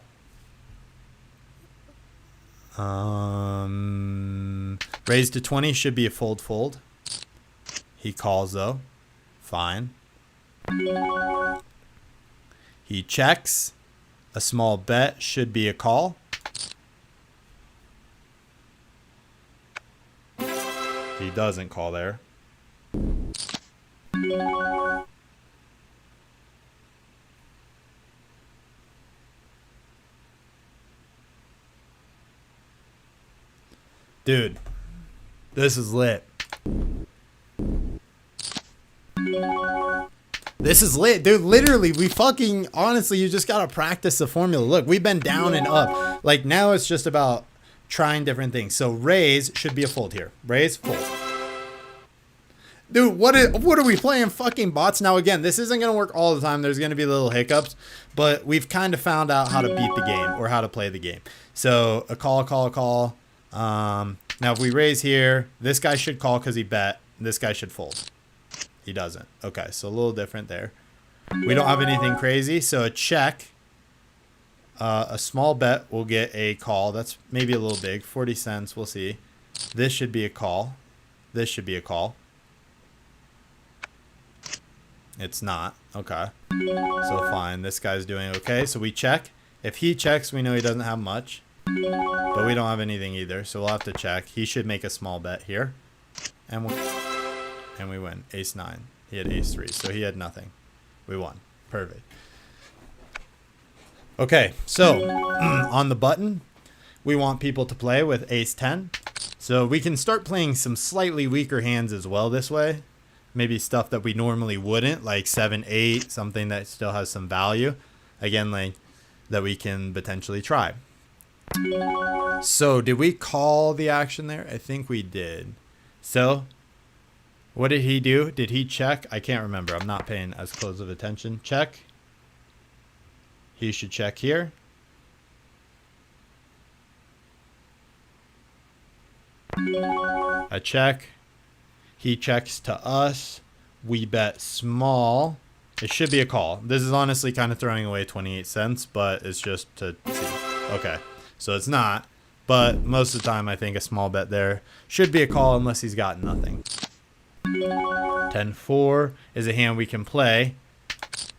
A: Raise to 20 should be a fold. He calls though. Fine. He checks. A small bet should be a call. He doesn't call there. Dude, this is lit. This is lit, dude. Literally, we fucking, honestly, you just gotta practice the formula. Look, we've been down and up. Like, now it's just about trying different things. So raise should be a fold here. Raise, fold. Dude, what are we playing, fucking bots? Now, again, this isn't gonna work all the time. There's gonna be little hiccups, but we've kind of found out how to beat the game or how to play the game. So a call. Now if we raise here, this guy should call because he bet. This guy should fold. He doesn't. Okay, so a little different there. We don't have anything crazy, so a check. A small bet will get a call. That's maybe a little big. 40 cents, we'll see. This should be a call. This should be a call. It's not. Okay. So fine, this guy's doing okay. So we check. If he checks, we know he doesn't have much. But we don't have anything either, so we'll have to check. He should make a small bet here. And we win. Ace 9. He had ace 3, so he had nothing. We won. Perfect. Okay, so on the button, we want people to play with ace 10. So we can start playing some slightly weaker hands as well this way. Maybe stuff that we normally wouldn't, like 7-8, something that still has some value. Again, like that we can potentially try. So did we call the action there? I think we did. So, what did he do? Did he check? I can't remember. I'm not paying as close of attention. Check. He should check here. A check. He checks to us. We bet small. It should be a call. This is honestly kind of throwing away 28 cents, but it's just to see. Okay, so it's not. But most of the time, I think a small bet there should be a call unless he's got nothing. 10-4 is a hand we can play.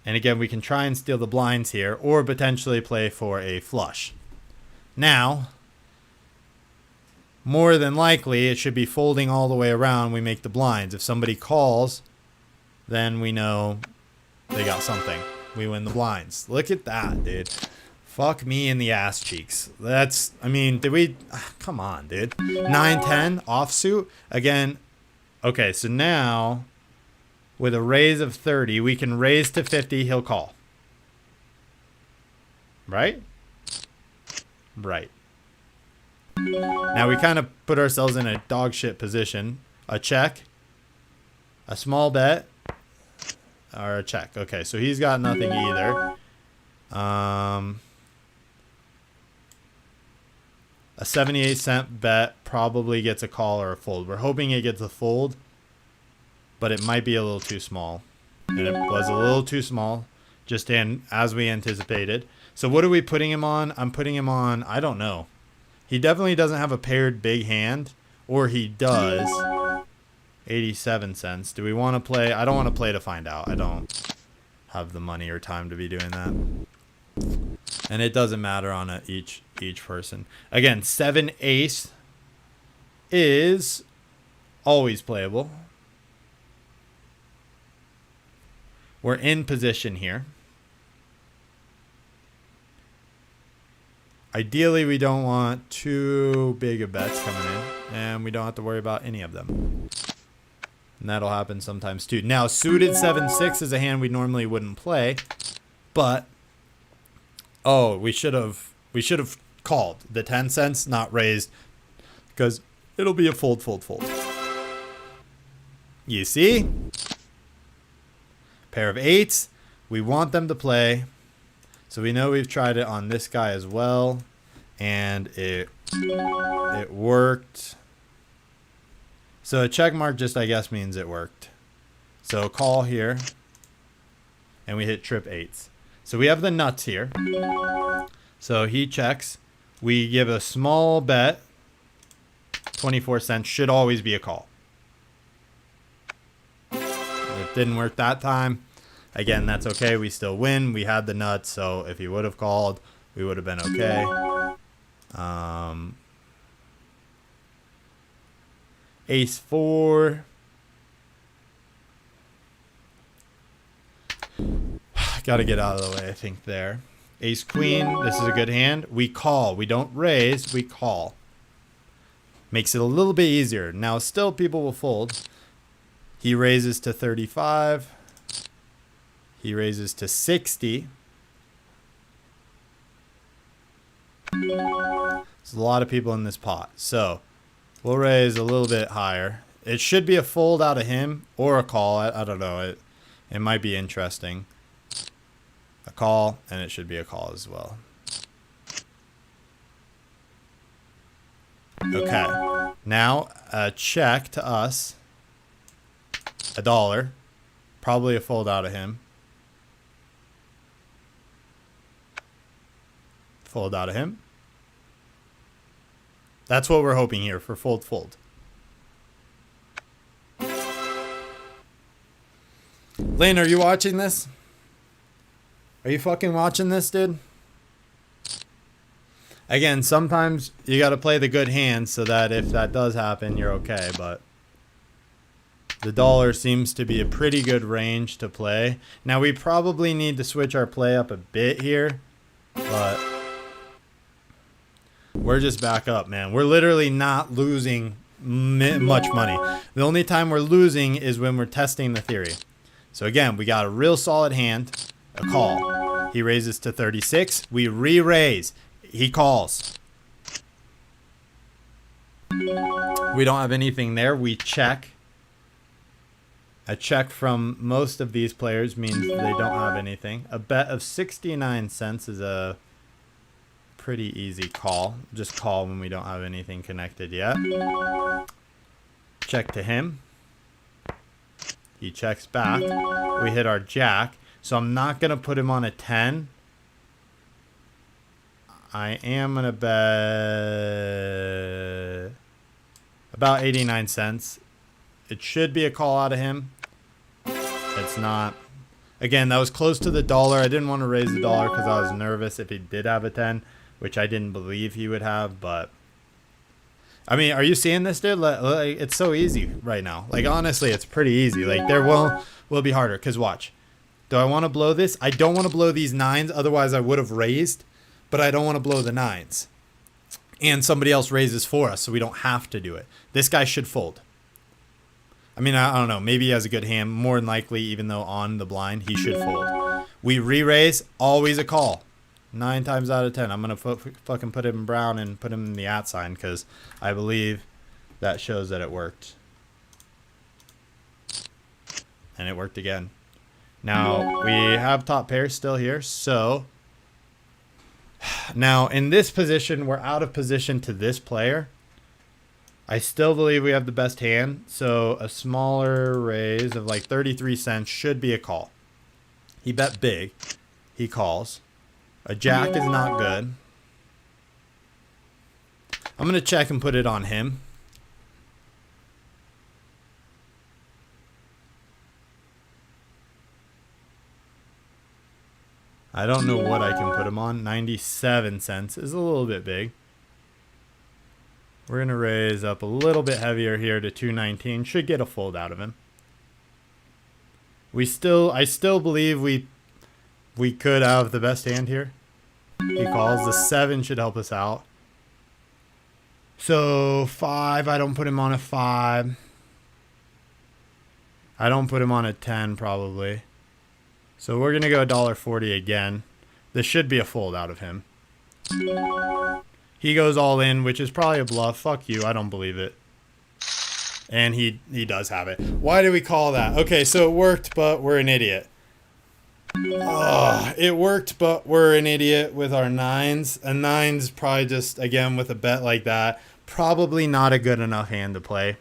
A: And again, we can try and steal the blinds here or potentially play for a flush. Now, more than likely, it should be folding all the way around. We make the blinds. If somebody calls, then we know they got something. We win the blinds. Look at that, dude. Fuck me in the ass cheeks. That's, I mean, did we, come on, dude. 9-10 offsuit. Again, okay, so now with a raise of 30, we can raise to 50, he'll call. Right? Right. Now we kind of put ourselves in a dog shit position. A check, a small bet, or a check. Okay, so he's got nothing either. A 78-cent bet probably gets a call or a fold. We're hoping it gets a fold, but it might be a little too small. And it was a little too small, just as we anticipated. So what are we putting him on? I'm putting him on, I don't know. He definitely doesn't have a paired big hand, or he does. 87 cents. Do we want to play? I don't want to play to find out. I don't have the money or time to be doing that. And it doesn't matter on each person. Again, 7 ace is always playable. We're in position here. Ideally, we don't want too big of bets coming in, and we don't have to worry about any of them. And that'll happen sometimes too. Now, suited 7-6 is a hand we normally wouldn't play, but oh, we should have called the 10 cents, not raised, because it'll be a fold. You see? Pair of 8s. We want them to play. So we know we've tried it on this guy as well, and it worked. So a check mark just, I guess, means it worked. So call here, and we hit trip 8s. So we have the nuts here. So he checks. We give a small bet. 24 cents should always be a call. It didn't work that time. Again, that's okay. We still win. We had the nuts, so if he would have called, we would have been okay. Ace 4. Got to get out of the way, I think, there. Ace Queen. This is a good hand. We call. We don't raise. We call. Makes it a little bit easier. Now, still, people will fold. He raises to 35. He raises to 60. There's a lot of people in this pot. So we'll raise a little bit higher. It should be a fold out of him or a call. I don't know. It might be interesting. A call, and it should be a call as well. Okay. Now a check to us. $1. Probably a fold out of him. Fold out of him. That's what we're hoping here for fold. Lane, are you watching this? Are you fucking watching this, dude? Again, sometimes you got to play the good hand so that if that does happen, you're okay. But the dollar seems to be a pretty good range to play. Now, we probably need to switch our play up a bit here. But we're just back up, man. We're literally not losing much money. The only time we're losing is when we're testing the theory. So again, we got a real solid hand, a call. He raises to 36. We re-raise. He calls. We don't have anything there. We check. A check from most of these players means they don't have anything. A bet of 69 cents is a pretty easy call. Just call when we don't have anything connected yet. Check to him. He checks back. We hit our jack. So I'm not going to put him on a 10. I am going to bet about 89 cents. It should be a call out of him. It's not. Again, that was close to the dollar. I didn't want to raise the dollar because I was nervous if he did have a 10, which I didn't believe he would have. But I mean, are you seeing this, dude? Like, it's so easy right now. Like, honestly, it's pretty easy. Like, there will be harder. Because watch. Do I want to blow this? I don't want to blow these 9s. Otherwise, I would have raised. But I don't want to blow the 9s. And somebody else raises for us, so we don't have to do it. This guy should fold. I mean, I don't know. Maybe he has a good hand. More than likely, even though on the blind, he should fold. We re-raise. Always a call. 9 times out of 10. I'm going to fucking put him in brown and put him in the @ sign because I believe that shows that it worked. And it worked again. Now, we have top pair still here. So, now in this position, we're out of position to this player. I still believe we have the best hand, so a smaller raise of like 33 cents should be a call. He bet big. He calls. A jack is not good. I'm going to check and put it on him. I don't know what I can put him on. 97 cents is a little bit big. We're going to raise up a little bit heavier here to 219. Should get a fold out of him. I still believe we could have the best hand here. He calls. The 7 should help us out. So 5, I don't put him on a 5. I don't put him on a 10 probably. So we're going to go $1.40 again. This should be a fold out of him. He goes all in, which is probably a bluff. Fuck you. I don't believe it. And he does have it. Why do we call that? Okay, so it worked, but we're an idiot. It worked, but we're an idiot with our 9s. A 9's probably just, again, with a bet like that, probably not a good enough hand to play.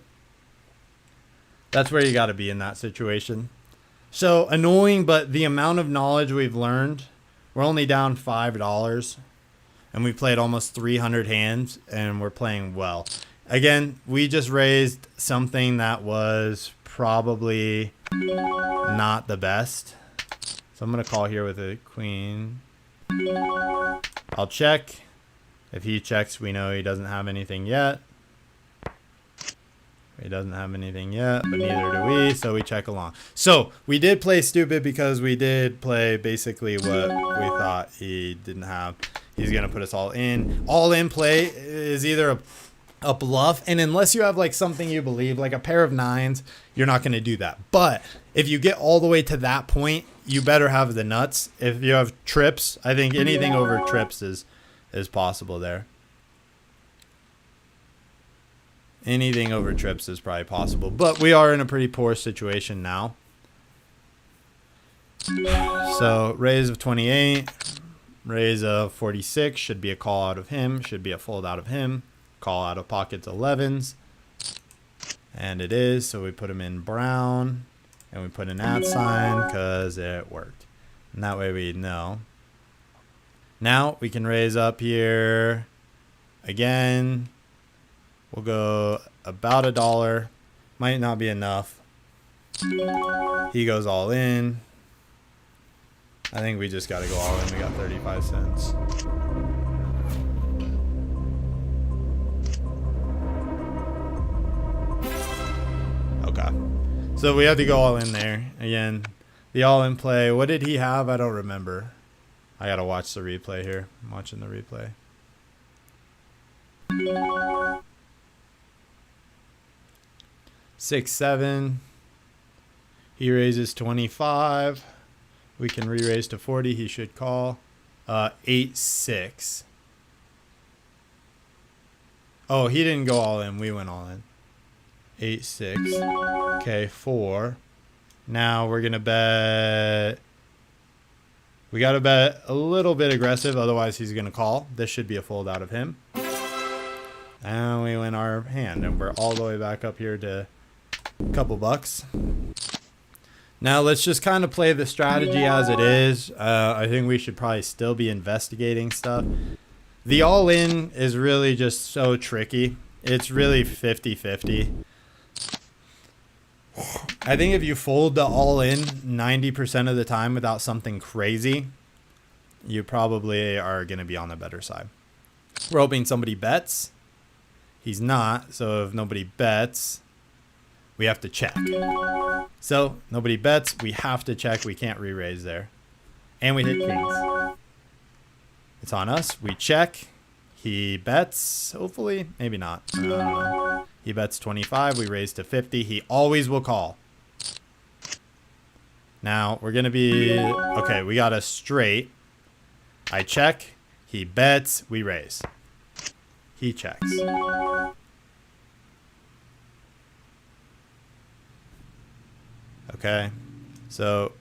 A: That's where you got to be in that situation. So, annoying, but the amount of knowledge we've learned, we're only down $5. And we played almost 300 hands, and we're playing well. Again, we just raised something that was probably not the best. So I'm going to call here with a queen. I'll check. If he checks, we know he doesn't have anything yet. He doesn't have anything yet, but neither do we, so we check along. So we did play stupid because we did play basically what we thought he didn't have. He's going to put us all in. All in play is either a bluff, and unless you have like something you believe, like a pair of 9s, you're not going to do that. But if you get all the way to that point, you better have the nuts. If you have trips, I think anything over trips is possible there. Anything over trips is probably possible. But we are in a pretty poor situation now. So raise of 28. Raise of 46 should be a call out of him. Should be a fold out of him. Call out of pockets 11s. And it is. So we put him in brown. And we put an @ sign because it worked. And that way we know. Now we can raise up here. Again. We'll go about $1. Might not be enough. He goes all in. I think we just got to go all in. We got 35 cents. Okay. So we have to go all in there. Again, the all in play. What did he have? I don't remember. I got to watch the replay here. I'm watching the replay. 6, 7. He raises 25. We can re-raise to 40. He should call. 8, 6. Oh, he didn't go all in. We went all in. 8-6. Okay, 4. Now we're gonna bet. We gotta bet a little bit aggressive, otherwise he's gonna call. This should be a fold out of him. And we win our hand, and we're all the way back up here to a couple bucks. Now let's just kind of play the strategy as it is. I think we should probably still be investigating stuff. The all-in is really just so tricky. It's really 50-50. I think if you fold the all-in 90% of the time without something crazy, you probably are going to be on the better side. We're hoping somebody bets. He's not, so if nobody bets, we have to check. So, nobody bets, we have to check. We can't re-raise there. And we hit kings. It's on us. We check. He bets, hopefully. Maybe not. I don't know. He bets 25. We raise to 50. He always will call. Now, we're going to be... Okay, we got a straight. I check. He bets. We raise. He checks. Okay. So,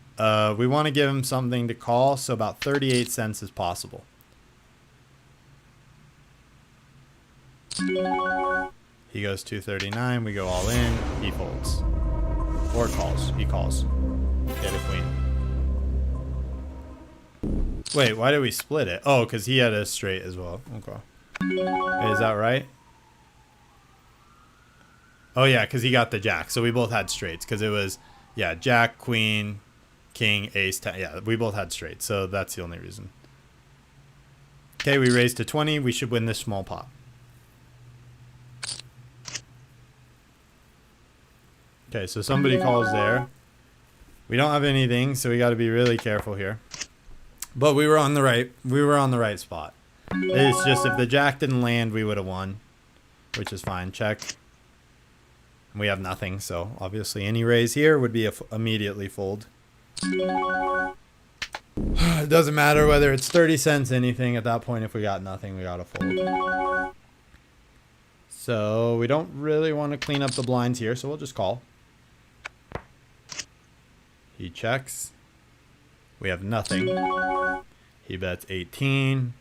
A: we want to give him something to call, so about 38 cents is possible. He goes 239. We go all in. He folds. Or calls. He calls. Get a queen. Wait, why did we split it? Oh, because he had a straight as well. Okay. Wait, is that right? Oh, yeah, because he got the jack. So we both had straights. Because it was, yeah, jack, queen, king, ace, 10. Yeah, we both had straights. So that's the only reason. Okay, we raised to 20. We should win this small pot. Okay, so somebody calls there. We don't have anything, so we got to be really careful here. But we were on the right spot. It's just if the jack didn't land, we would have won, which is fine. Check. We have nothing, so obviously any raise here would be immediately fold. It doesn't matter whether it's 30 cents, anything. At that point, if we got nothing, we got to fold. So we don't really want to clean up the blinds here, so we'll just call. He checks. We have nothing. He bets 18.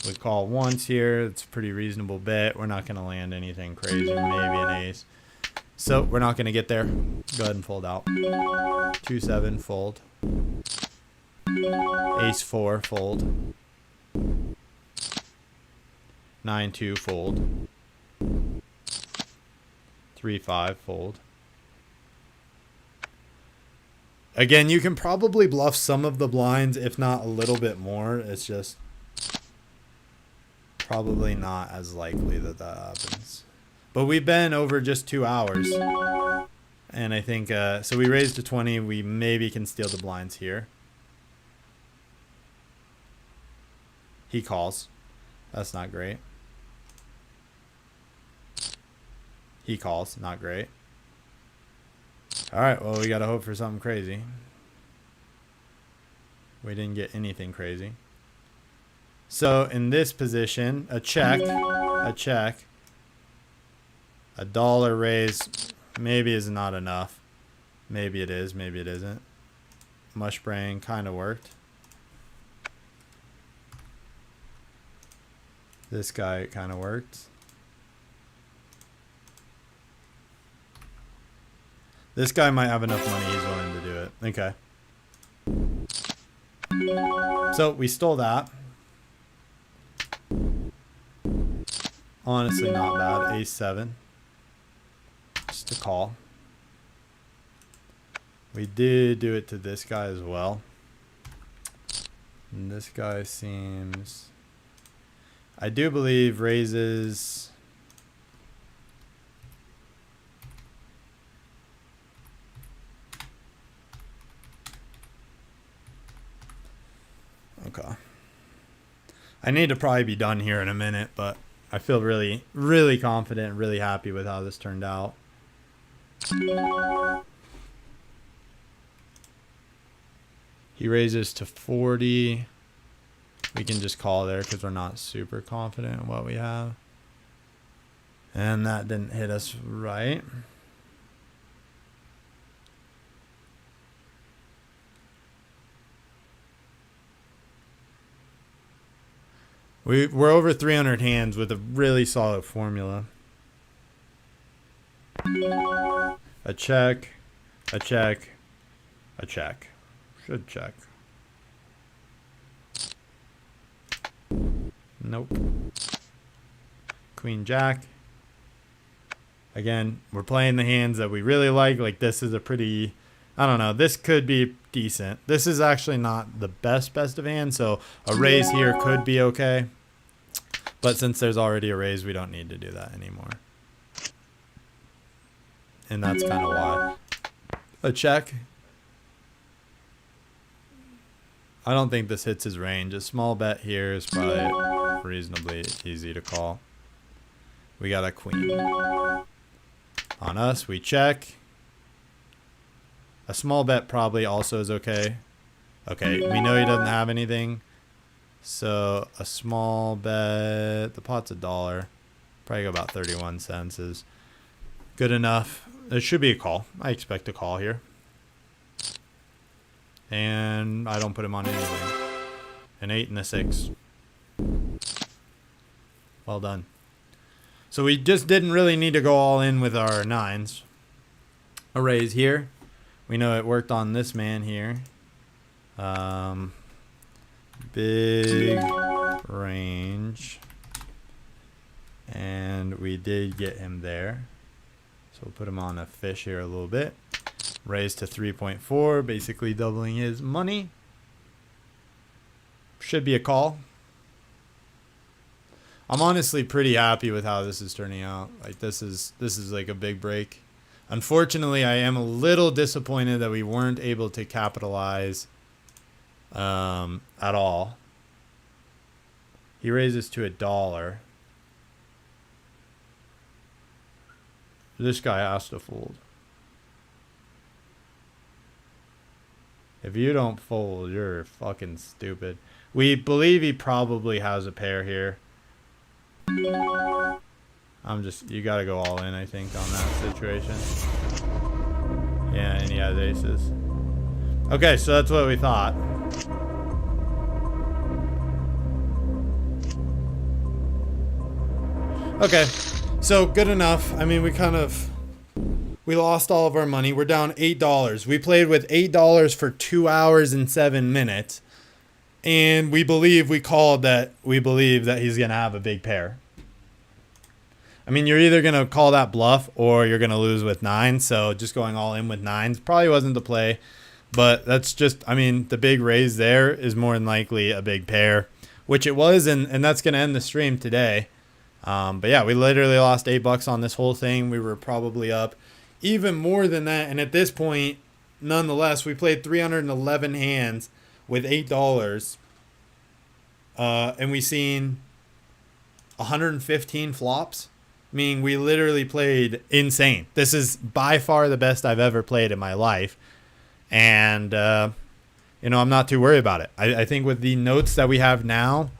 A: We call once here. It's a pretty reasonable bet. We're not going to land anything crazy. Maybe an ace. So we're not going to get there. Go ahead and fold out. 2-7, fold. Ace-4, fold. 9-2, fold. 3-5, fold. Again, you can probably bluff some of the blinds, if not a little bit more. It's just probably not as likely that that happens. But we've been over just 2 hours. And I think, so we raised to 20. We maybe can steal the blinds here. He calls. That's not great. He calls. Not great. All right, well, we got to hope for something crazy. We didn't get anything crazy. So in this position, a check, a dollar raise maybe is not enough. Maybe it is, maybe it isn't. Mush brain kind of worked. This guy kind of worked. This guy might have enough money, he's willing to do it. Okay. So we stole that. Honestly, not bad. Ace-7. Just a call. We did do it to this guy as well. And this guy seems... I do believe raises... Okay. I need to probably be done here in a minute, but I feel really, really confident, really happy with how this turned out. He raises to 40. We can just call there because we're not super confident in what we have. And that didn't hit us right. We're over 300 hands with a really solid formula. A check, a check, a check. Should check. Nope. Queen Jack. Again, we're playing the hands that we really like. Like this is a pretty, I don't know, this could be decent. This is actually not the best of hands, so a raise here could be okay. But since there's already a raise, we don't need to do that anymore. And that's kind of why. A check. I don't think this hits his range. A small bet here is probably reasonably easy to call. We got a queen. On us, we check. A small bet probably also is okay. Okay, we know he doesn't have anything. So a small bet, the pot's $1. Probably go about 31 cents is good enough. It should be a call. I expect a call here. And I don't put him on anything. An 8 and a 6. Well done. So we just didn't really need to go all in with our 9s. A raise here. We know it worked on this man here. Big range. And we did get him there. So we'll put him on a fish here a little bit. Raise to 3.4, basically doubling his money. Should be a call. I'm honestly pretty happy with how this is turning out. Like this is like a big break. Unfortunately, I am a little disappointed that we weren't able to capitalize at all. He raises to $1. This guy has to fold. If you don't fold, you're fucking stupid. We believe he probably has a pair here. You gotta go all in, I think, on that situation. Yeah, and he has aces. Okay, so that's what we thought. Okay, so good enough. I mean, we lost all of our money. We're down $8. We played with $8 for 2 hours and 7 minutes. And we believe we believe that he's going to have a big pair. I mean, you're either going to call that bluff or you're going to lose with 9. So just going all in with 9s probably wasn't the play. But that's just, I mean, the big raise there is more than likely a big pair, which it was. And that's going to end the stream today. But yeah, we literally lost $8 on this whole thing. We were probably up even more than that. And at this point, nonetheless, we played 311 hands with $8. And we seen 115 flops. I mean, we literally played insane. This is by far the best I've ever played in my life. And, I'm not too worried about it. I think with the notes that we have now,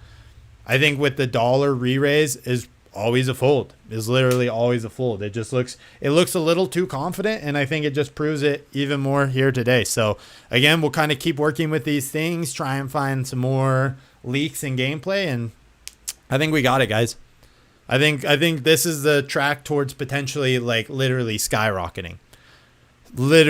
A: I think with the dollar re-raise is always a fold. Is literally always a fold. It looks a little too confident, and I think it just proves it even more here today. So again, we'll kind of keep working with these things, try and find some more leaks in gameplay, and I think we got it, guys. I think this is the track towards potentially like literally skyrocketing. Literally.